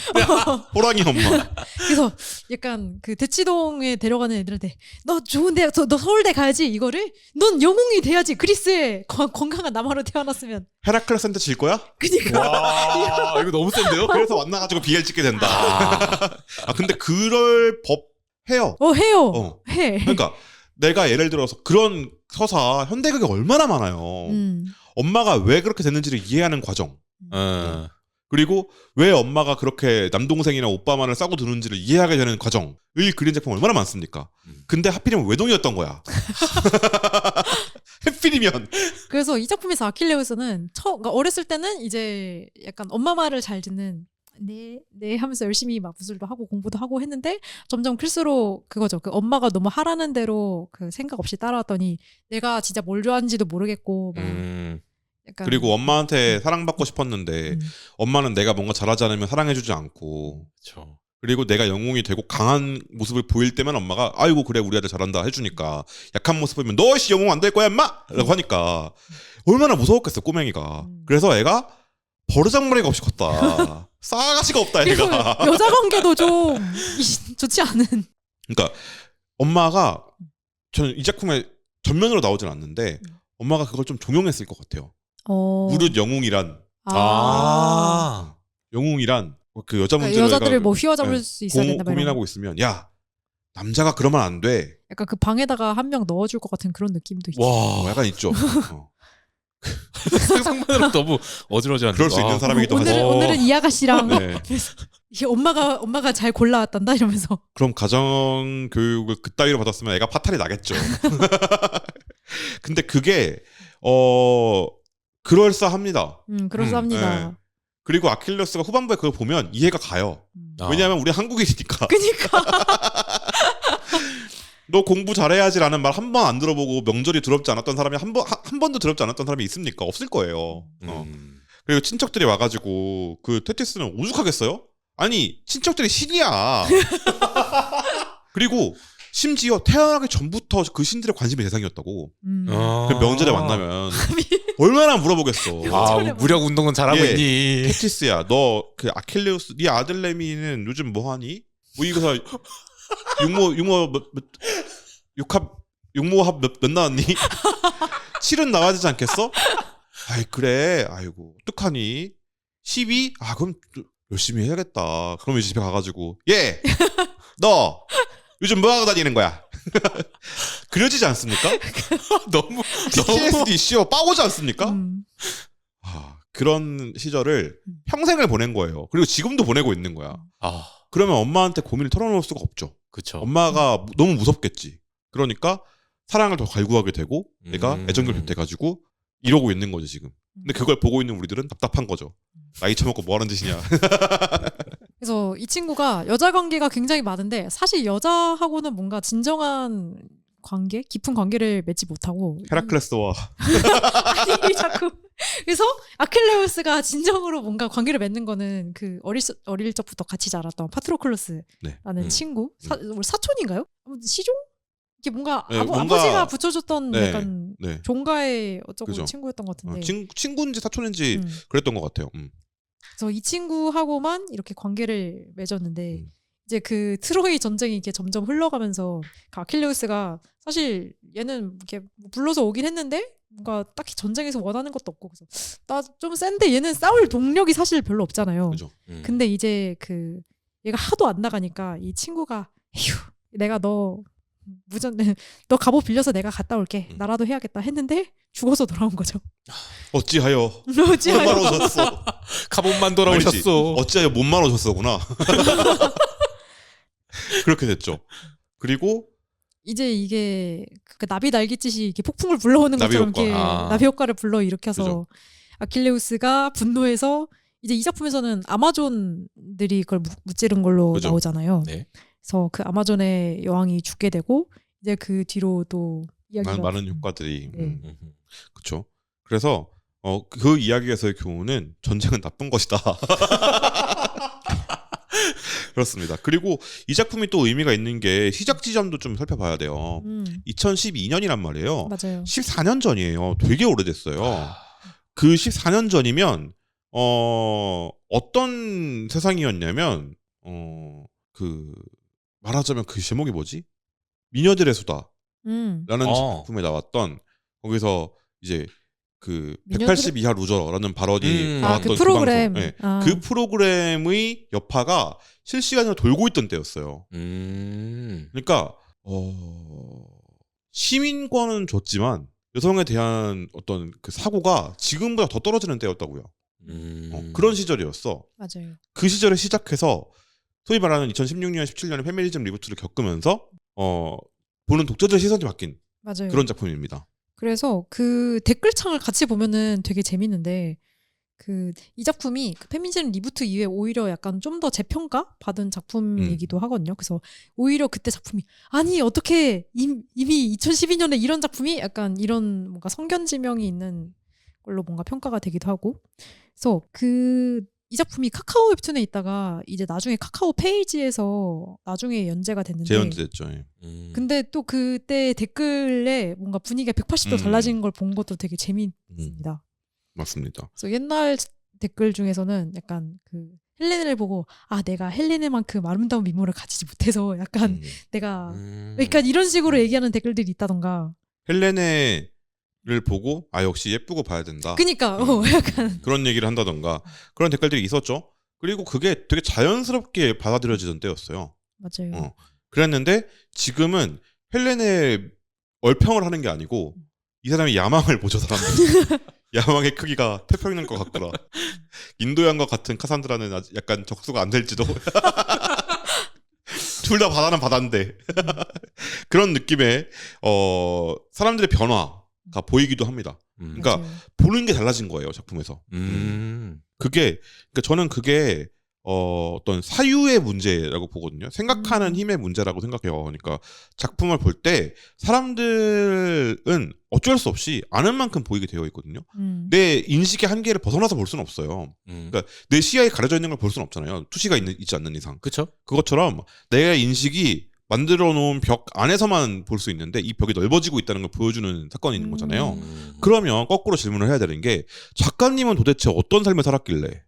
호랑이 엄마. 그래서 약간 그 대치동에 데려가는 애들한테 너 좋은 대학, 너 서울대 가야지 이거를 넌 영웅이 돼야지 그리스의 건강한 남아로 태어났으면. 헤라클레스한테 질 거야? 그니까. 와, 이거 너무 센데요? 그래서 만나가지고 비엘 찍게 된다. 근데 그럴 법 해요. 해요. 해. 그러니까 내가 예를 들어서 그런 서사 현대극에 얼마나 많아요. 엄마가 왜 그렇게 됐는지를 이해하는 과정. 그리고 왜 엄마가 그렇게 남동생이나 오빠만을 싸고 드는지를 이해하게 되는 과정을 그린 작품 얼마나 많습니까? 근데 하필이면 외동이었던 거야. 하필이면. 그래서 이 작품에서 아킬레우스는 그러니까 어렸을 때는 이제 약간 엄마 말을 잘 듣는 네 하면서 열심히 막 무술도 하고 공부도 하고 했는데 점점 클수록 그거죠. 그 엄마가 너무 하라는 대로 그 생각 없이 따라왔더니 내가 진짜 뭘 좋아하는지도 모르겠고 막 약간 그리고 엄마한테 사랑받고 싶었는데 엄마는 내가 뭔가 잘하지 않으면 사랑해주지 않고 그쵸. 그리고 내가 영웅이 되고 강한 모습을 보일 때만 엄마가 아이고 그래 우리 아들 잘한다 해주니까 약한 모습 보이면 너 씨 영웅 안 될 거야 임마! 라고 하니까 얼마나 무서웠겠어 꼬맹이가. 그래서 애가 버르장머리가 없이 컸다. 싸가지가 없다 애가. 여자 관계도 좀 좋지 않은. 그러니까 엄마가 저는 이 작품에 전면으로 나오진 않는데 엄마가 그걸 좀 종용했을 것 같아요. 무릇 영웅이란 영웅이란 그 여자 문제를 그러니까 여자들을 뭐 휘어잡을 수 있어야 된다 고민하고 있으면 야 남자가 그러면 안 돼. 약간 그 방에다가 한 명 넣어줄 것 같은 그런 느낌도 있죠. 와 약간 있죠. 상상만으로 너무 어지러지한데. 그럴 수 있는 사람이기도 하죠. 오늘은 이 아가씨랑 네. 이게 엄마가 잘 골라왔단다 이러면서. 그럼 가정 교육을 그따위로 받았으면 애가 파탈이 나겠죠. 근데 그게 그럴싸합니다. 그럴싸합니다. 네. 그리고 아킬레스가 후반부에 그걸 보면 이해가 가요. 왜냐하면 우리 한국인이니까. 그니까. 너 공부 잘해야지라는 말 한 번 안 들어보고 명절이 두렵지 않았던 사람이 한 번도 두렵지 않았던 사람이 있습니까? 없을 거예요. 그리고 친척들이 와가지고 그 테티스는 오죽하겠어요? 아니 친척들이 신이야. 그리고 심지어 태어나기 전부터 그 신들의 관심의 대상이었다고. 그 명절에 만나면 얼마나 물어보겠어. 무력 운동은 잘하고 있니? 테티스야, 너 그 아킬레우스 네 아들 레미는 요즘 뭐 하니? 뭐 이거 육모합 몇 나왔니? 7은 나와야 되지 않겠어? 아이 그래. 아이고 어떡하니? 12? 아 그럼 열심히 해야겠다. 그럼 이제 집에 가가지고 너 요즘 뭐 하고 다니는 거야? 그려지지 않습니까? 너무 PTSD 이슈 빠오지 않습니까? 그런 시절을 평생을 보낸 거예요. 그리고 지금도 보내고 있는 거야. 그러면 엄마한테 고민을 털어놓을 수가 없죠. 그쵸. 엄마가 너무 무섭겠지. 그러니까 사랑을 더 갈구하게 되고 얘가 애정결핍돼가지고 이러고 있는 거지 지금. 근데 그걸 보고 있는 우리들은 답답한 거죠. 나이 처먹고 뭐 하는 짓이냐. 그래서 이 친구가 여자 관계가 굉장히 많은데 사실 여자하고는 뭔가 진정한 관계? 깊은 관계를 맺지 못하고 헤라클레스와 아니 자꾸 그래서 아킬레우스가 진정으로 뭔가 관계를 맺는 거는 그 어릴 적부터 같이 자랐던 파트로클로스라는 친구 사촌인가요? 시종? 이게 뭔가 아버지가 붙여줬던 약간 종가의 어쩌고 그죠. 친구였던 것 같은데 친구인지 사촌인지 그랬던 것 같아요. 그래서 이 친구하고만 이렇게 관계를 맺었는데 이제 그 트로이 전쟁이 이렇게 점점 흘러가면서 그 아킬레우스가 사실 얘는 이렇게 불러서 오긴 했는데 뭔가 딱히 전쟁에서 원하는 것도 없고 그래서 나 좀 센데 얘는 싸울 동력이 사실 별로 없잖아요. 그죠. 근데 이제 그 얘가 하도 안 나가니까 이 친구가 휴 내가 너 갑옷 빌려서 내가 갔다 올게. 나라도 해야겠다 했는데 죽어서 돌아온 거죠. 어찌하여 어찌하여 몸만 오셨어. 갑옷만 돌아오셨어. 어찌하여 몸만 오셨어구나. 그렇게 됐죠. 그리고 이제 이게 그 나비 날갯짓이 이렇게 폭풍을 불러오는 나비 것처럼 효과. 이렇게 나비 효과를 불러 일으켜서 그죠. 아킬레우스가 분노해서 이제 이 작품에서는 아마존들이 그걸 무찌른 걸로 그죠. 나오잖아요. 네. 그래서 그 아마존의 여왕이 죽게 되고 이제 그 뒤로 또 이야기가 많은 효과들이 네. 그렇죠. 그래서 그 이야기에서의 교훈은 전쟁은 나쁜 것이다. 그렇습니다. 그리고 이 작품이 또 의미가 있는 게 시작 지점도 좀 살펴봐야 돼요. 2012년이란 말이에요. 맞아요. 14년 전이에요. 되게 오래됐어요. 그 14년 전이면 어떤 세상이었냐면 그 말하자면 그 제목이 뭐지? 미녀들의 수다라는 작품에 나왔던 거기서 이제 그 180 이하 루저라는 발언이 나왔던 그 프로그램. 방송. 네. 그 프로그램의 여파가 실시간으로 돌고 있던 때였어요. 그러니까 시민권은 줬지만 여성에 대한 어떤 그 사고가 지금보다 더 떨어지는 때였다고요. 그런 시절이었어. 맞아요. 그 시절에 시작해서 소위 말하는 2016년, 17년에 페미니즘 리부트를 겪으면서 보는 독자들의 시선이 바뀐 맞아요. 그런 작품입니다. 그래서 그 댓글창을 같이 보면은 되게 재밌는데 그 이 작품이 그 페미니즘 리부트 이후에 오히려 약간 좀 더 재평가 받은 작품이기도 하거든요. 그래서 오히려 그때 작품이 아니 어떻게 이미 2012년에 이런 작품이 약간 이런 뭔가 성견지명이 있는 걸로 뭔가 평가가 되기도 하고 그래서 이 작품이 카카오 웹툰에 있다가 이제 나중에 카카오 페이지에서 나중에 연재가 됐는데 재연됐죠. 예. 근데 또 그때 댓글에 뭔가 분위기가 180도 달라진 걸 본 것도 되게 재미있습니다. 맞습니다. 그래서 옛날 댓글 중에서는 약간 그 헬레네를 보고 내가 헬레네만큼 아름다운 미모를 가지지 못해서 약간 내가 약간 이런 식으로 얘기하는 댓글들이 있다던가 헬레네를 보고 역시 예쁘고 봐야 된다. 그니까 약간 그런 얘기를 한다던가 그런 댓글들이 있었죠. 그리고 그게 되게 자연스럽게 받아들여지던 때였어요. 맞아요. 그랬는데 지금은 헬레네 얼평을 하는 게 아니고 이 사람이 야망을 보죠. 사람들이. 야망의 크기가 태평양 것 같더라. 인도양과 같은 카산드라는 약간 적수가 안 될지도. 둘 다 바다는 바다인데. 그런 느낌의 사람들의 변화가 보이기도 합니다. 그러니까 맞아요. 보는 게 달라진 거예요. 작품에서. 그러니까 저는 그게 어떤 사유의 문제라고 보거든요. 생각하는 힘의 문제라고 생각해요. 그러니까 작품을 볼 때 사람들은 어쩔 수 없이 아는 만큼 보이게 되어 있거든요. 내 인식의 한계를 벗어나서 볼 수는 없어요. 그러니까 내 시야에 가려져 있는 걸 볼 수는 없잖아요. 투시가 있지 않는 이상. 그렇죠. 그것처럼 내 인식이 만들어 놓은 벽 안에서만 볼 수 있는데 이 벽이 넓어지고 있다는 걸 보여주는 사건이 있는 거잖아요. 그러면 거꾸로 질문을 해야 되는 게 작가님은 도대체 어떤 삶을 살았길래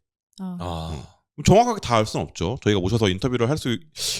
정확하게 다 알 수는 없죠. 저희가 모셔서 인터뷰를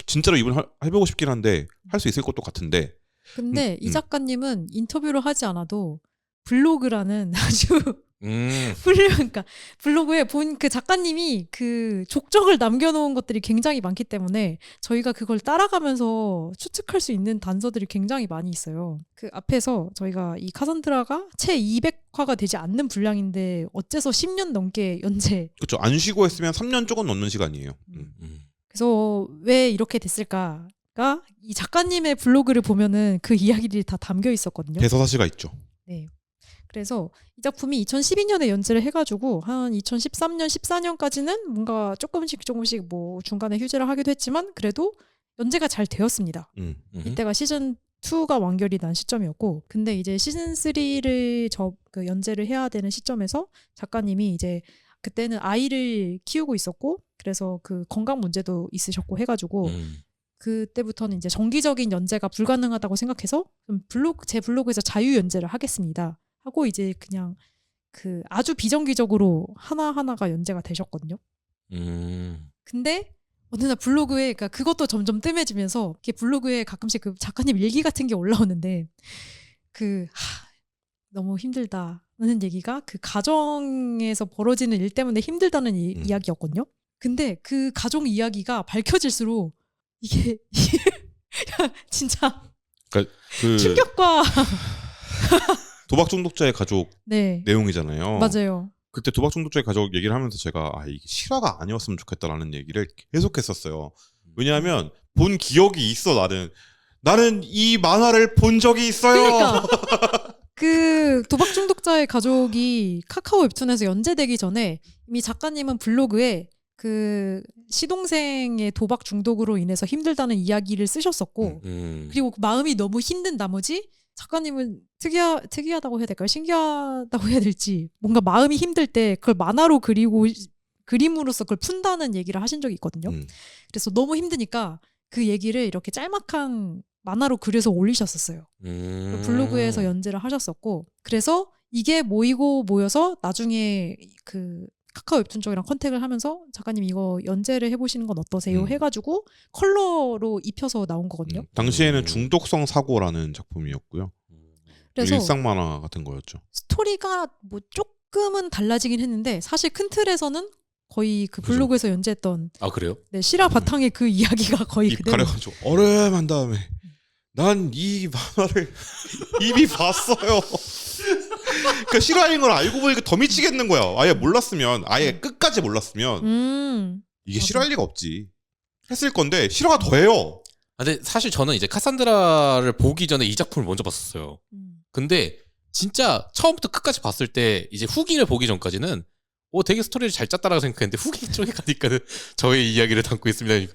진짜로 이분 해보고 싶긴 한데 할 수 있을 것도 같은데. 근데 이 작가님은 인터뷰를 하지 않아도 블로그라는 아주 그러니까 블로그에 본 그 작가님이 그 족적을 남겨놓은 것들이 굉장히 많기 때문에 저희가 그걸 따라가면서 추측할 수 있는 단서들이 굉장히 많이 있어요. 그 앞에서 저희가 이 카산드라가 채 200화가 되지 않는 분량인데 어째서 10년 넘게 연재. 그렇죠. 안 쉬고 했으면 3년 조금 넘는 시간이에요. 그래서 왜 이렇게 됐을까가 이 작가님의 블로그를 보면은 그 이야기들이 다 담겨 있었거든요. 대서사시가 있죠. 네. 그래서 이 작품이 2012년에 연재를 해가지고 한 2013년, 14년까지는 뭔가 조금씩 뭐 중간에 휴재를 하기도 했지만 그래도 연재가 잘 되었습니다. 이때가 시즌 2가 완결이 난 시점이었고, 근데 이제 시즌 3를 그 연재를 해야 되는 시점에서 작가님이 이제 그때는 아이를 키우고 있었고, 그래서 그 건강 문제도 있으셨고 해가지고 그때부터는 이제 정기적인 연재가 불가능하다고 생각해서 제 블로그에서 자유 연재를 하겠습니다 하고 이제 그냥 그 아주 비정기적으로 하나하나가 연재가 되셨거든요. 근데 어느 날 블로그에 그러니까 그것도 점점 뜸해지면서 이렇게 블로그에 가끔씩 그 작가님 일기 같은 게 올라오는데 너무 힘들다는 얘기가 그 가정에서 벌어지는 일 때문에 힘들다는 이야기였거든요. 근데 그 가정 이야기가 밝혀질수록 이게 진짜 그러니까 그 충격과 도박 중독자의 가족 네. 내용이잖아요. 맞아요. 그때 도박 중독자의 가족 얘기를 하면서 제가 이게 실화가 아니었으면 좋겠다라는 얘기를 계속했었어요. 왜냐하면 본 기억이 있어 나는 이 만화를 본 적이 있어요. 그러니까 그 도박 중독자의 가족이 카카오 웹툰에서 연재되기 전에 이미 작가님은 블로그에 그 시동생의 도박 중독으로 인해서 힘들다는 이야기를 쓰셨었고 그리고 마음이 너무 힘든 나머지 작가님은 특이하다고 해야 될까요? 신기하다고 해야 될지 뭔가 마음이 힘들 때 그걸 만화로 그림으로써 그걸 푼다는 얘기를 하신 적이 있거든요. 그래서 너무 힘드니까 그 얘기를 이렇게 짤막한 만화로 그려서 올리셨었어요. 블로그에서 연재를 하셨었고 그래서 이게 모여서 나중에 그 카카오 웹툰 쪽이랑 컨택을 하면서 작가님 이거 연재를 해보시는 건 어떠세요? 해가지고 컬러로 입혀서 나온 거거든요. 당시에는 중독성 사고라는 작품이었고요. 그래서 일상 만화 같은 거였죠. 스토리가 뭐 조금은 달라지긴 했는데 사실 큰 틀에서는 거의 그 블로그에서 연재했던 그래요? 네, 실화 바탕의 그 이야기가 거의 입 그대로. 가려가지고 얼음한 다음에 난 이 만화를 이미 봤어요. 그러니까 실화인 걸 알고 보니까 더 미치겠는 거야. 아예 몰랐으면 아예 끝까지 몰랐으면 이게 실화일 리가 없지. 했을 건데 실화가 더해요. 근데 사실 저는 이제 카산드라를 보기 전에 이 작품을 먼저 봤었어요. 근데 진짜 처음부터 끝까지 봤을 때 이제 후기를 보기 전까지는 되게 스토리를 잘 짰다라고 생각했는데 후기 쪽에 가니까는 저의 이야기를 담고 있습니다.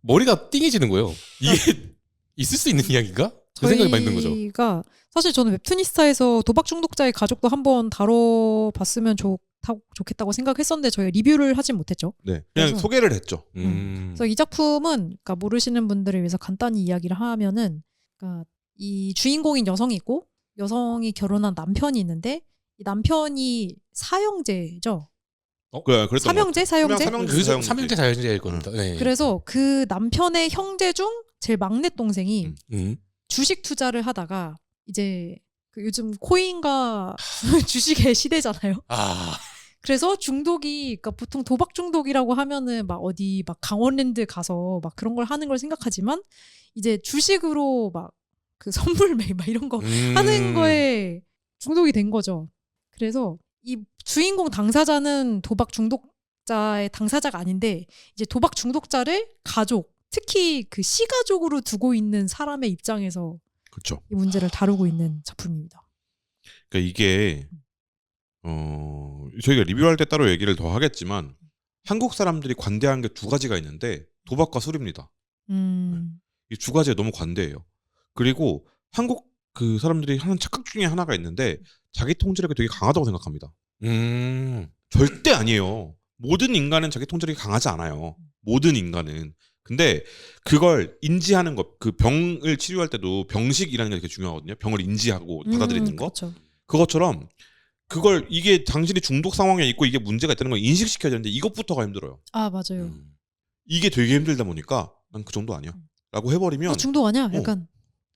머리가 띵해지는 거예요. 이게 있을 수 있는 이야기인가? 그 생각이 많이 드는 거죠. 저희가 사실 저는 웹툰이스타에서 도박 중독자의 가족도 한번 다뤄봤으면 좋겠다고 생각했었는데 저희 리뷰를 하진 못했죠. 네, 그냥 그래서, 소개를 했죠. 그래서 이 작품은 그러니까 모르시는 분들을 위해서 간단히 이야기를 하면은 그러니까 이 주인공인 여성이 있고 여성이 결혼한 남편이 있는데 이 남편이 사형제죠. 그랬던 삼형제? 사형제? 삼형제 사형제일 겁니다. 네. 그래서 그 남편의 형제 중 제일 막내 동생이 주식 투자를 하다가 이제 그 요즘 코인과 주식의 시대잖아요. 그래서 중독이 그러니까 보통 도박 중독이라고 하면은 막 어디 막 강원랜드 가서 막 그런 걸 하는 걸 생각하지만 이제 주식으로 막 그 선물 매입 막 이런 거 하는 거에 중독이 된 거죠. 그래서 이 주인공 당사자는 도박 중독자의 당사자가 아닌데 이제 도박 중독자를 가족, 특히 그 시가족으로 두고 있는 사람의 입장에서 그렇죠. 이 문제를 다루고 있는 작품입니다. 그러니까 이게 저희가 리뷰할 때 따로 얘기를 더 하겠지만 한국 사람들이 관대한 게 두 가지가 있는데 도박과 술입니다. 이 두 가지에 너무 관대해요. 그리고 한국 그 사람들이 하는 착각 중에 하나가 있는데 자기 통제력이 되게 강하다고 생각합니다. 절대 아니에요. 모든 인간은 자기 통제력이 강하지 않아요. 모든 인간은. 근데 그걸 인지하는 것, 그 병을 치료할 때도 병식이라는 게 되게 중요하거든요. 병을 인지하고 받아들이는 것. 그렇죠. 그것처럼 그걸 이게 당신이 중독 상황에 있고 이게 문제가 있다는 걸 인식시켜야 되는데 이것부터가 힘들어요. 맞아요. 이게 되게 힘들다 보니까 난 그 정도 아니야 라고 해버리면 중독 아니야? 약간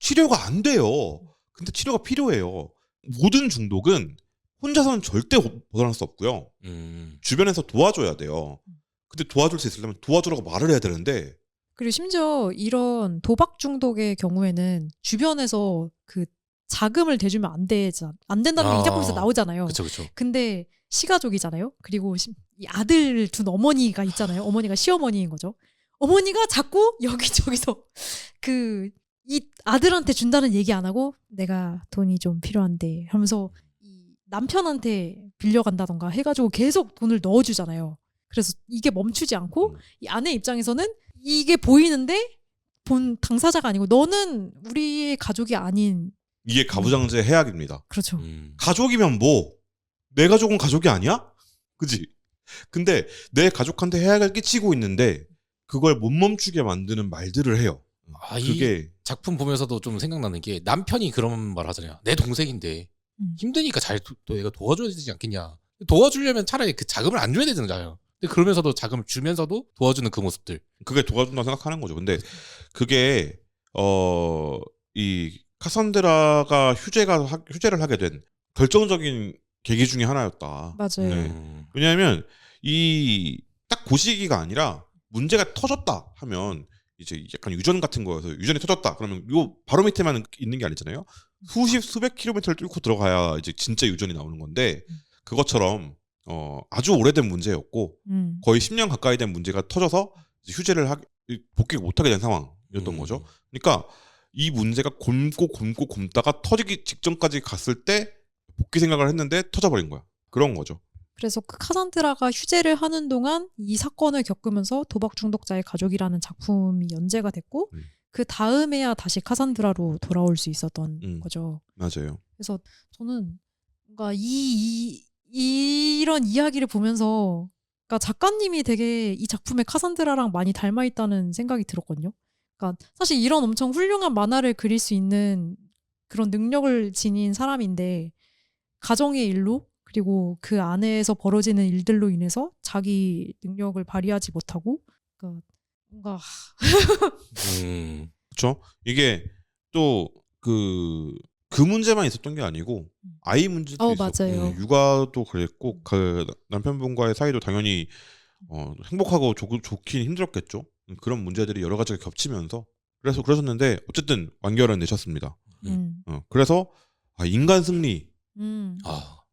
치료가 안 돼요. 근데 치료가 필요해요. 모든 중독은 혼자서는 절대 벗어날 수 없고요. 주변에서 도와줘야 돼요. 근데 도와줄 수 있으려면 도와주라고 말을 해야 되는데 그리고 심지어 이런 도박 중독의 경우에는 주변에서 그 자금을 대주면 안 된다는 게 이 작품에서 나오잖아요. 그렇죠. 근데 시가족이잖아요. 그리고 이 아들 둔 어머니가 있잖아요. 어머니가 시어머니인 거죠. 어머니가 자꾸 여기저기서 이 아들한테 준다는 얘기 안 하고 내가 돈이 좀 필요한데 하면서 이 남편한테 빌려간다던가 해가지고 계속 돈을 넣어주잖아요. 그래서 이게 멈추지 않고 이 아내 입장에서는 이게 보이는데 본 당사자가 아니고 너는 우리의 가족이 아닌 이게 가부장제의 해악입니다. 그렇죠. 가족이면 뭐 내 가족은 가족이 아니야? 그지? 근데 내 가족한테 해악을 끼치고 있는데 그걸 못 멈추게 만드는 말들을 해요. 그게 이 작품 보면서도 좀 생각나는 게 남편이 그런 말 하잖아요. 내 동생인데 힘드니까 잘 얘가 도와줘야 되지 않겠냐. 도와주려면 차라리 그 자금을 안 줘야 되잖아요. 근데 그러면서도 자금을 주면서도 도와주는 그 모습들. 그게 도와준다고 생각하는 거죠. 근데 그게 이 카산드라가 휴재를 하게 된 결정적인 계기 중에 하나였다. 맞아요. 네. 왜냐하면 이 딱 그 시기가 아니라 문제가 터졌다 하면 이제 약간 유전 같은 거여서 유전이 터졌다 그러면 요 바로 밑에만 있는 게 아니잖아요. 수백 킬로미터를 뚫고 들어가야 이제 진짜 유전이 나오는 건데 그것처럼 아주 오래된 문제였고 거의 10년 가까이 된 문제가 터져서 이제 휴재를 복귀를 못하게 된 상황이었던 거죠. 그러니까 이 문제가 곪다가 터지기 직전까지 갔을 때 복귀 생각을 했는데 터져버린 거야. 그런 거죠. 그래서 그 카산드라가 휴재를 하는 동안 이 사건을 겪으면서 도박 중독자의 가족이라는 작품이 연재가 됐고 그 다음에야 다시 카산드라로 돌아올 수 있었던 거죠. 맞아요. 그래서 저는 뭔가 이런 이야기를 보면서 그러니까 작가님이 되게 이 작품에 카산드라랑 많이 닮아 있다는 생각이 들었거든요. 그러니까 사실 이런 엄청 훌륭한 만화를 그릴 수 있는 그런 능력을 지닌 사람인데 가정의 일로 그리고 그 안에서 벌어지는 일들로 인해서 자기 능력을 발휘하지 못하고 그러니까 뭔가 그렇죠. 이게 또 그 문제만 있었던 게 아니고 아이 문제도 있었고 맞아요. 육아도 그랬고 그 남편분과의 사이도 당연히 행복하고 좋긴 힘들었겠죠. 그런 문제들이 여러 가지가 겹치면서 그러셨는데 어쨌든 완결은 내셨습니다. 그래서 인간 승리.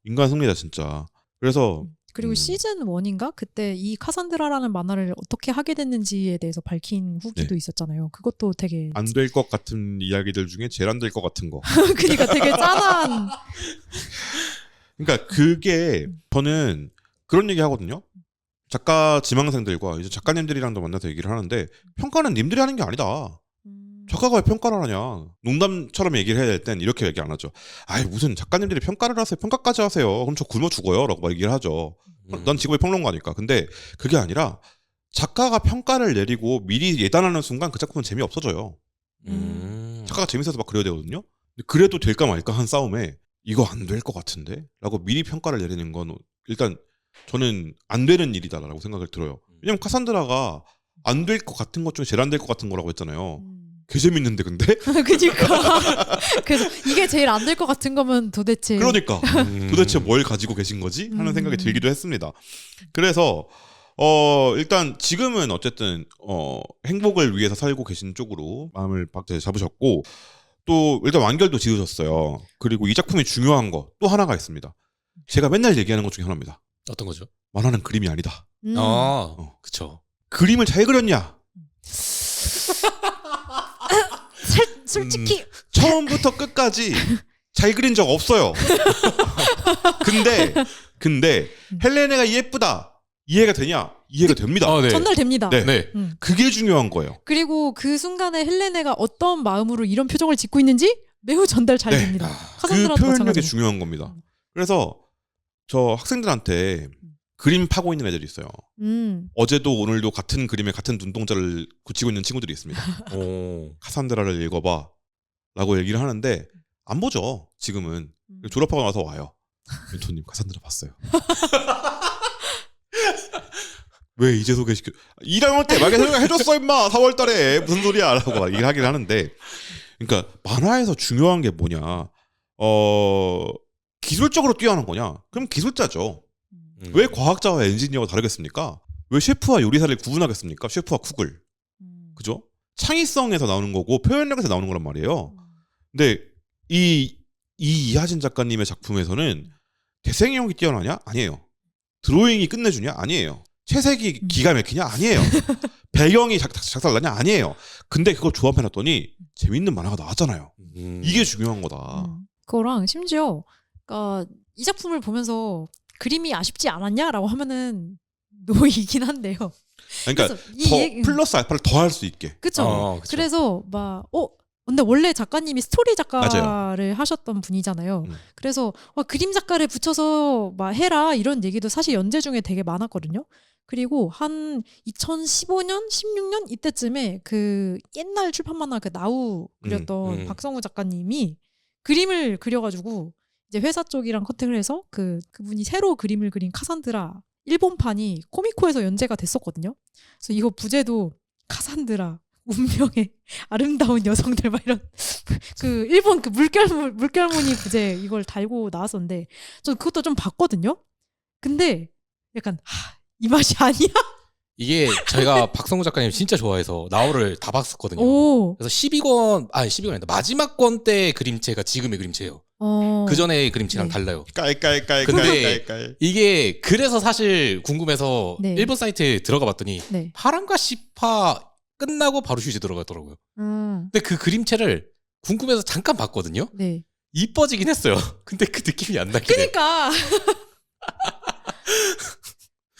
인간 승리다 진짜. 그래서 그리고 시즌 1인가 그때 이 카산드라라는 만화를 어떻게 하게 됐는지에 대해서 밝힌 후기도 있었잖아요. 그것도 되게 안 될 것 같은 이야기들 중에 제일 안 될 것 같은 거. 그러니까 되게 짠한. 그러니까 그게 저는 그런 얘기 하거든요. 작가 지망생들과 이제 작가님들이랑도 만나서 얘기를 하는데 평가는 님들이 하는 게 아니다. 작가가 왜 평가를 하냐. 농담처럼 얘기를 해야 될 땐 이렇게 얘기 안 하죠. 아이 무슨 작가님들이 평가를 하세요. 평가까지 하세요. 그럼 저 굶어 죽어요. 라고 막 얘기를 하죠. 난 직업이 평론가니까. 근데 그게 아니라 작가가 평가를 내리고 미리 예단하는 순간 그 작품은 재미없어져요. 작가가 재밌어서 막 그려야 되거든요. 근데 그래도 될까 말까 한 싸움에 이거 안 될 것 같은데? 라고 미리 평가를 내리는 건 일단 저는 안 되는 일이다라고 생각을 들어요. 왜냐면 카산드라가 안 될 것 같은 것 중에 제일 안 될 것 같은 거라고 했잖아요. 개 재밌는데 근데? 그러니까 그래서 이게 제일 안 될 것 같은 거면 도대체 그러니까 도대체 뭘 가지고 계신 거지? 하는 생각이 들기도 했습니다. 그래서 일단 지금은 어쨌든 행복을 위해서 살고 계신 쪽으로 마음을 잡으셨고 또 일단 완결도 지으셨어요. 그리고 이 작품이 중요한 거 또 하나가 있습니다. 제가 맨날 얘기하는 것 중에 하나입니다. 어떤 거죠? 만화는 그림이 아니다. 그쵸. 그림을 잘 그렸냐? 솔직히 처음부터 끝까지 잘 그린 적 없어요. 근데 헬레네가 예쁘다. 이해가 되냐? 이해가 됩니다. 네. 전달됩니다. 네. 그게 중요한 거예요. 그리고 그 순간에 헬레네가 어떤 마음으로 이런 표정을 짓고 있는지 매우 전달 잘 됩니다. 그 표현력이 중요한 겁니다. 그래서 저 학생들한테 그림 파고 있는 애들이 있어요. 어제도 오늘도 같은 그림에 같은 눈동자를 굳히고 있는 친구들이 있습니다. 카산드라를 읽어봐 라고 얘기를 하는데 안 보죠 지금은. 졸업하고 나서 와요. 멘토님 카산드라 봤어요. 왜 이제 소개시켜 1학년 때 막 해줬어 임마 4월달에 무슨 소리야 라고 막 얘기를 하긴 하는데 그러니까 만화에서 중요한 게 뭐냐 기술적으로 뛰어난 거냐 그럼 기술자죠. 왜 과학자와 엔지니어가 다르겠습니까? 왜 셰프와 요리사를 구분하겠습니까? 셰프와 쿡을. 그죠? 창의성에서 나오는 거고 표현력에서 나오는 거란 말이에요. 근데 이하진 작가님의 작품에서는 대생형이 뛰어나냐? 아니에요. 드로잉이 끝내주냐? 아니에요. 채색이 기가 막히냐? 아니에요. 배경이 작살나냐? 아니에요. 근데 그걸 조합해놨더니 재밌는 만화가 나왔잖아요. 이게 중요한 거다. 그거랑 심지어 그러니까 이 작품을 보면서 그림이 아쉽지 않았냐라고 하면은 노이긴 한데요. 그러니까 더 플러스 알파를 더 할 수 있게. 그렇죠. 그래서 막 근데 원래 작가님이 스토리 작가를 맞아요. 하셨던 분이잖아요. 그래서 그림 작가를 붙여서 막 해라 이런 얘기도 사실 연재 중에 되게 많았거든요. 그리고 한 2015년, 16년 이때쯤에 그 옛날 출판 만화 그 나우 그렸던 박성우 작가님이 그림을 그려가지고 이제 회사 쪽이랑 컨택을 해서 그분이 새로 그림을 그린 카산드라 일본판이 코미코에서 연재가 됐었거든요. 그래서 이거 부제도 카산드라 운명의 아름다운 여성들 막 이런 그 일본 그 물결무늬 부제 이걸 달고 나왔었는데 저 그것도 좀 봤거든요. 근데 약간 이 맛이 아니야. 이게 저희가 박성우 작가님 진짜 좋아해서 나홀을 다 봤었거든요. 오. 그래서 12권 아니다. 마지막 권 때 그림체가 지금의 그림체예요. 그 전에 그림체랑 네. 달라요. 깔깔깔깔깔깔. 근데 이게 그래서 사실 궁금해서 네. 일본 사이트에 들어가 봤더니 네. 파랑과 시파 끝나고 바로 휴지 들어가더라고요. 음. 근데 그 그림체를 궁금해서 잠깐 봤거든요. 네. 이뻐지긴 했어요. 근데 그 느낌이 안 나긴 해. 그러니까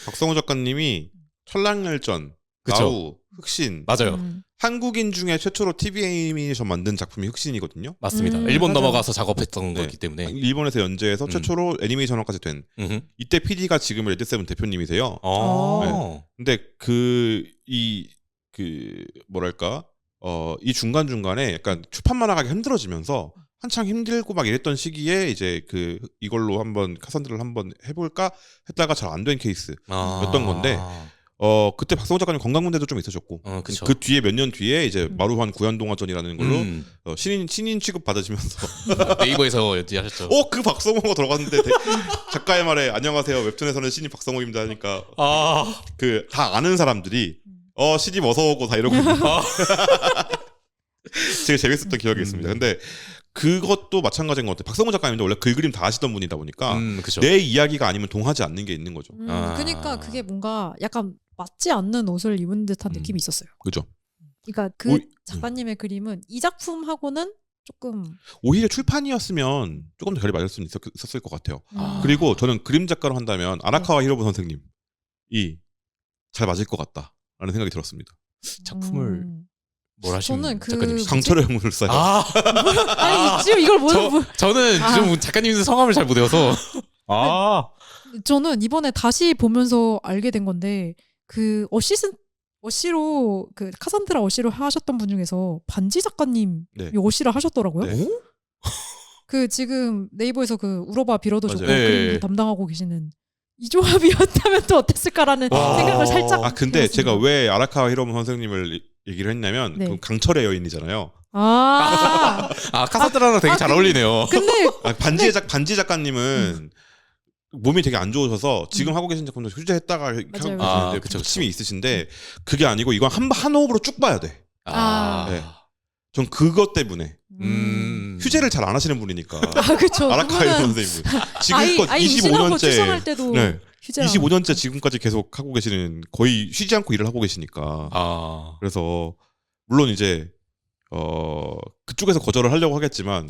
박성호 작가님이 천랑열전, 그쵸. 나우, 흑신 맞아요. 한국인 중에 최초로 TV 애니메이션 만든 작품이 흑신이거든요. 맞습니다. 일본 맞아요. 넘어가서 작업했던 네. 거기 때문에. 일본에서 연재해서 최초로 애니메이션화까지 된 음흠. 이때 PD가 지금 레드세븐 대표님이세요. 근데 뭐랄까 이 중간중간에 약간 출판 만화가기 힘들어지면서 한창 힘들고 막 이랬던 시기에 이제 이걸로 한번 카산드라를 한번 해볼까 했다가 잘 안 된 케이스였던 건데 그때 박성호 작가님 건강문제도 좀 있으셨고 그쵸. 그 뒤에 몇 년 뒤에 이제 마루한 구현동화전이라는 걸로 신인 취급 받으시면서 네이버에서 연재하셨죠. 그 박성호가 들어갔는데 작가의 말에 안녕하세요 웹툰에서는 신인 박성호입니다 하니까 다 아는 사람들이 신입 어서 오고 다 이러고 되게 재밌었던 기억이 있습니다. 근데 그것도 마찬가지인 것 같아요. 박성호 작가님도 원래 글 그림 다 하시던 분이다 보니까 그쵸. 내 이야기가 아니면 동하지 않는 게 있는 거죠. 그러니까 그게 뭔가 약간 맞지 않는 옷을 입은 듯한 느낌이 있었어요. 그죠. 그러니까 그 작가님의 그림은 이 작품하고는 조금 오히려 출판이었으면 조금 더 결이 맞을 수는 있었을 것 같아요. 아. 그리고 저는 그림 작가로 한다면 아라카와 히로부 선생님이 잘 맞을 것 같다라는 생각이 들었습니다. 작품을 뭘 하시는 저는 작가님이시죠? 강철의 영문을사요. 아니 지금 이걸 저는 좀 작가님의 성함을 잘 못 외워서 저는 이번에 다시 보면서 알게 된 건데 그 어시로 그 카산드라 어시로 하셨던 분 중에서 반지 작가님 네. 이 어시를 하셨더라고요. 네. 그 지금 네이버에서 그 울어봐 빌어도 좋고 맞아요. 그림 네. 담당하고 계시는 이 조합이었다면 또 어땠을까라는 생각을 살짝. 근데 해봤습니다. 제가 왜 아라카와 히로부 선생님을 얘기를 했냐면 네. 그 강철의 여인이잖아요. 카사드라랑 되게 잘 어울리네요. 근데 반지 작가님은 몸이 되게 안 좋으셔서 지금 하고 계신 작품도 휴재했다가 하고 계시는데 그쵸. 부침이 있으신데 그게 아니고 이건 한 호흡으로 쭉 봐야 돼. 네. 전 그것 때문에 휴재를 잘 안 하시는 분이니까 그쵸. 아라카와 히로부 선생님 지금껏 아이 임신하고 출산할 25년째 때도 네. 휴재를 25년째 지금까지 계속 하고 계시는 거의 쉬지 않고 일을 하고 계시니까 그래서 물론 이제 그쪽에서 거절을 하려고 하겠지만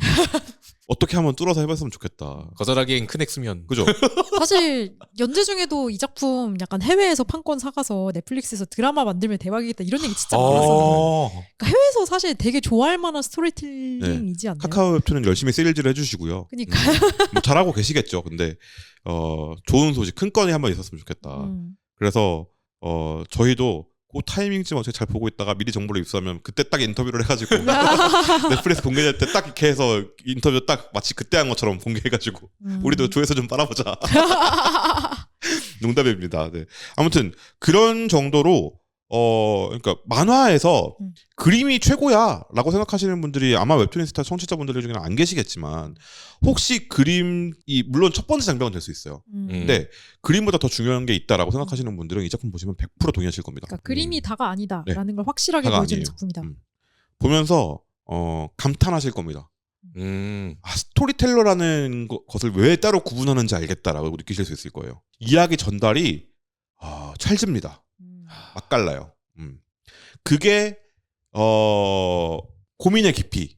어떻게 한번 뚫어서 해봤으면 좋겠다. 거절하기엔 큰 액수면. 그죠? 사실 연재 중에도 이 작품 약간 해외에서 판권 사가서 넷플릭스에서 드라마 만들면 대박이겠다 이런 얘기 진짜 많았어요. 그러니까 해외에서 사실 되게 좋아할 만한 스토리텔링이지 않나요? 카카오 웹툰은 열심히 세일즈를 해주시고요. 그러니까 뭐 잘하고 계시겠죠. 근데 좋은 소식 큰 건이 한번 있었으면 좋겠다. 그래서 저희도 그 타이밍쯤 어떻게 잘 보고 있다가 미리 정보를 입수하면 그때 딱 인터뷰를 해가지고 넷플릭스 공개될 때 딱 이렇게 해서 인터뷰 딱 마치 그때 한 것처럼 공개해가지고 우리도 조회수 좀 빨아보자. 농담입니다. 네. 아무튼 그런 정도로 그러니까 만화에서 그림이 최고야라고 생각하시는 분들이 아마 웹툰이스타 청취자분들 중에는 안 계시겠지만 혹시 그림이 물론 첫 번째 장벽은 될 수 있어요. 근데 그림보다 더 중요한 게 있다라고 생각하시는 분들은 이 작품 보시면 100% 동의하실 겁니다. 그러니까 그림이 다가 아니다라는 네. 걸 확실하게 다가 보여주는 아니에요. 작품이다. 보면서 감탄하실 겁니다. 스토리텔러라는 것을 왜 따로 구분하는지 알겠다라고 느끼실 수 있을 거예요. 이야기 전달이 찰집니다. 맛깔나요. 그게 고민의 깊이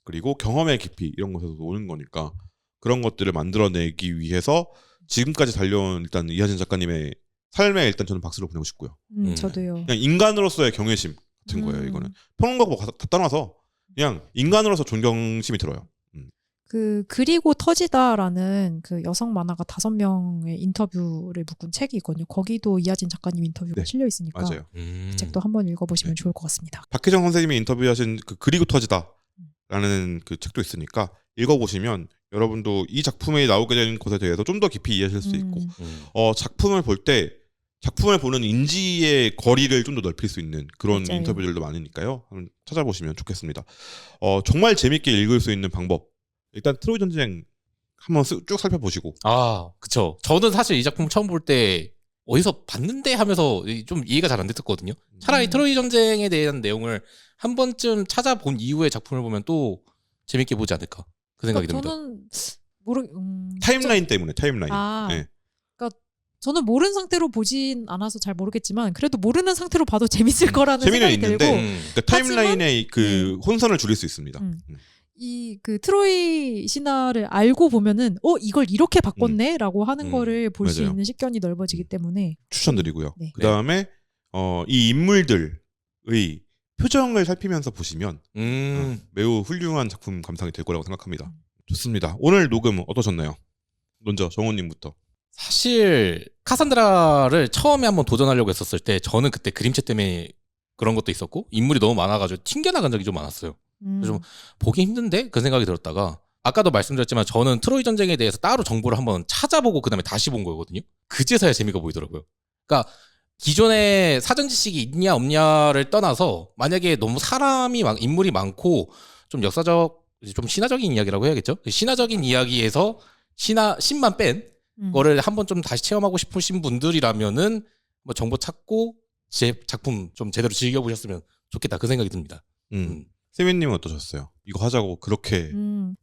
그리고 경험의 깊이 이런 것에서 오는 거니까 그런 것들을 만들어내기 위해서 지금까지 달려온 일단 이하진 작가님의 삶에 일단 저는 박수를 보내고 싶고요. 저도요. 그냥 인간으로서의 경외심 같은 거예요. 이거는 평론가고 다 떠나서 그냥 인간으로서 존경심이 들어요. 그 그리고 터지다라는 그 여성 만화가 5명의 인터뷰를 묶은 책이 있거든요. 거기도 이하진 작가님 인터뷰가 실려 있으니까 맞아요. 그 책도 한번 읽어보시면 좋을 것 같습니다. 박혜정 선생님이 인터뷰하신 그 그리고 터지다라는 그 책도 있으니까 읽어보시면 여러분도 이 작품에 나오게 된 것에 대해서 좀 더 깊이 이해하실 수 있고 작품을 볼 때 작품을 보는 인지의 거리를 좀 더 넓힐 수 있는 그런 맞아요. 인터뷰들도 많으니까요. 한번 찾아보시면 좋겠습니다. 정말 재밌게 읽을 수 있는 방법. 일단 트로이 전쟁 한번 쭉 살펴보시고. 아, 그쵸. 저는 사실 이 작품 처음 볼 때 어디서 봤는데 하면서 좀 이해가 잘 안 됐었거든요. 차라리 트로이 전쟁에 대한 내용을 한 번쯤 찾아본 이후에 작품을 보면 또 재밌게 보지 않을까 그 생각이 듭니다. 저는 타임라인 때문에 타임라인. 아, 네. 그러니까 저는 모르는 상태로 보진 않아서 잘 모르겠지만 그래도 모르는 상태로 봐도 재밌을 거라는 재미는 생각이 있는데 들고 그러니까 타임라인의 그 혼선을 줄일 수 있습니다. 이 그 트로이 신화를 알고 보면은 이걸 이렇게 바꿨네라고 하는 거를 볼 수 맞아요. 있는 식견이 넓어지기 때문에 추천드리고요. 네. 그다음에 이 인물들의 표정을 살피면서 보시면 매우 훌륭한 작품 감상이 될 거라고 생각합니다. 좋습니다. 오늘 녹음 어떠셨나요? 먼저 정호님부터. 사실 카산드라를 처음에 한번 도전하려고 했었을 때 저는 그때 그림체 때문에 그런 것도 있었고 인물이 너무 많아가지고 튕겨나간 적이 좀 많았어요. 좀 보기 힘든데? 그 생각이 들었다가 아까도 말씀드렸지만 저는 트로이 전쟁에 대해서 따로 정보를 한번 찾아보고 그 다음에 다시 본 거거든요. 그제서야 재미가 보이더라고요. 그러니까 기존에 사전 지식이 있냐 없냐를 떠나서 만약에 너무 인물이 많고 좀 역사적, 좀 신화적인 이야기라고 해야겠죠? 신화적인 이야기에서 신만 뺀 거를 한번 좀 다시 체험하고 싶으신 분들이라면은 뭐 정보 찾고 제 작품 좀 제대로 즐겨보셨으면 좋겠다 그 생각이 듭니다. 세민님은 어떠셨어요? 이거 하자고 그렇게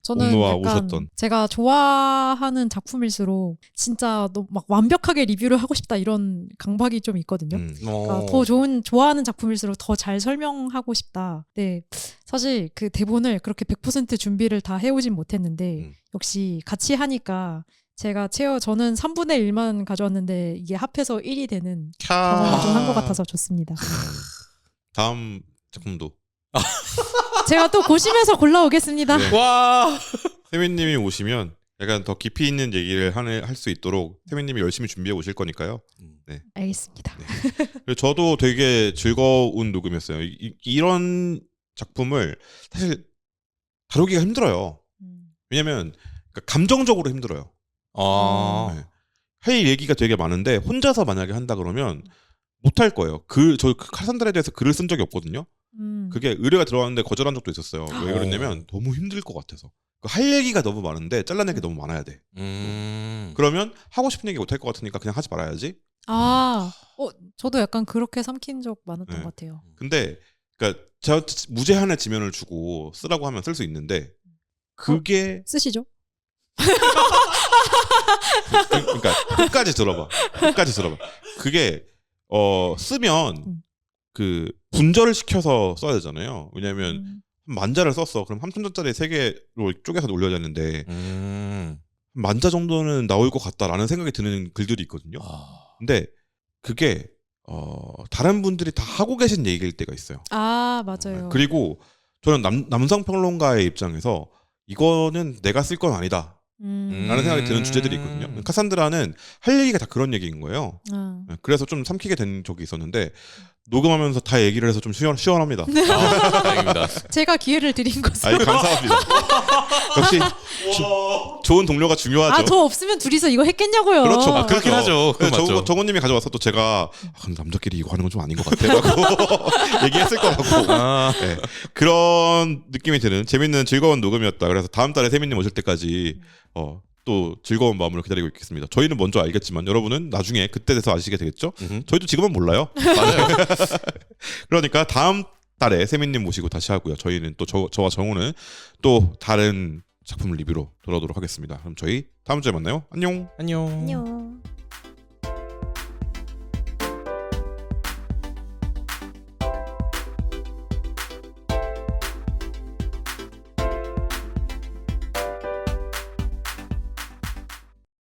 저는 옥노아 약간 오셨던. 제가 좋아하는 작품일수록 진짜 너무 막 완벽하게 리뷰를 하고 싶다 이런 강박이 좀 있거든요. 그러니까 더 좋아하는 작품일수록 더 잘 설명하고 싶다. 네, 사실 그 대본을 그렇게 100% 준비를 다 해오진 못했는데 역시 같이 하니까 저는 3분의 1만 가져왔는데 이게 합해서 1이 되는 경험을 좀 한 것 같아서 좋습니다. 다음 작품도 제가 또 고심해서 골라오겠습니다. 네. 와. 세민님이 오시면 약간 더 깊이 있는 얘기를 할 수 있도록 세민님이 열심히 준비해 오실 거니까요. 네. 알겠습니다. 네. 그리고 저도 되게 즐거운 녹음이었어요. 이런 작품을 사실 다루기가 힘들어요. 왜냐면 감정적으로 힘들어요. 네. 할 얘기가 되게 많은데 혼자서 만약에 한다 그러면 못할 거예요. 저 카산드라에 대해서 글을 쓴 적이 없거든요. 그게 의뢰가 들어왔는데 거절한 적도 있었어요. 왜 그랬냐면 너무 힘들 것 같아서. 할 얘기가 너무 많은데 잘라낼 게 너무 많아야 돼. 그러면 하고 싶은 얘기 못할 것 같으니까 그냥 하지 말아야지. 저도 약간 그렇게 삼킨 적 많았던 것 같아요. 근데 그러니까 저 무제한의 지면을 주고 쓰라고 하면 쓸 수 있는데 그게 쓰시죠? 그러니까 끝까지 들어봐. 그게 쓰면 그 분절을 시켜서 써야 되잖아요. 왜냐하면 만자를 썼어. 그럼 3,000자짜리 3개로 쪼개서 올려야 되는데 만자 정도는 나올 것 같다라는 생각이 드는 글들이 있거든요. 근데 그게 다른 분들이 다 하고 계신 얘기일 때가 있어요. 맞아요. 그리고 저는 남성 평론가의 입장에서 이거는 내가 쓸 건 아니다. 라는 생각이 드는 주제들이 있거든요. 카산드라는 할 얘기가 다 그런 얘기인 거예요. 그래서 좀 삼키게 된 적이 있었는데 녹음하면서 다 얘기를 해서 좀 시원합니다. 다행입니다. 제가 기회를 드린 것으로. 감사합니다. 역시 좋은 동료가 중요하죠. 저 없으면 둘이서 이거 했겠냐고요. 그렇죠. 그렇긴 하죠. 맞죠. 정호님이 가져와서 또 제가 남자끼리 이거 하는 건 좀 아닌 것 같아라고 얘기했을 거라고. 네. 그런 느낌이 드는 재밌는 즐거운 녹음이었다. 그래서 다음 달에 세민님 오실 때까지 또 즐거운 마음으로 기다리고 있겠습니다. 저희는 먼저 알겠지만 여러분은 나중에 그때 돼서 아시게 되겠죠? 저희도 지금은 몰라요. 맞아요. 그러니까 다음 달에 세민님 모시고 다시 하고요. 저희는 또 저와 정우는 또 다른 작품 리뷰로 돌아오도록 하겠습니다. 그럼 저희 다음 주에 만나요. 안녕. 안녕. 안녕.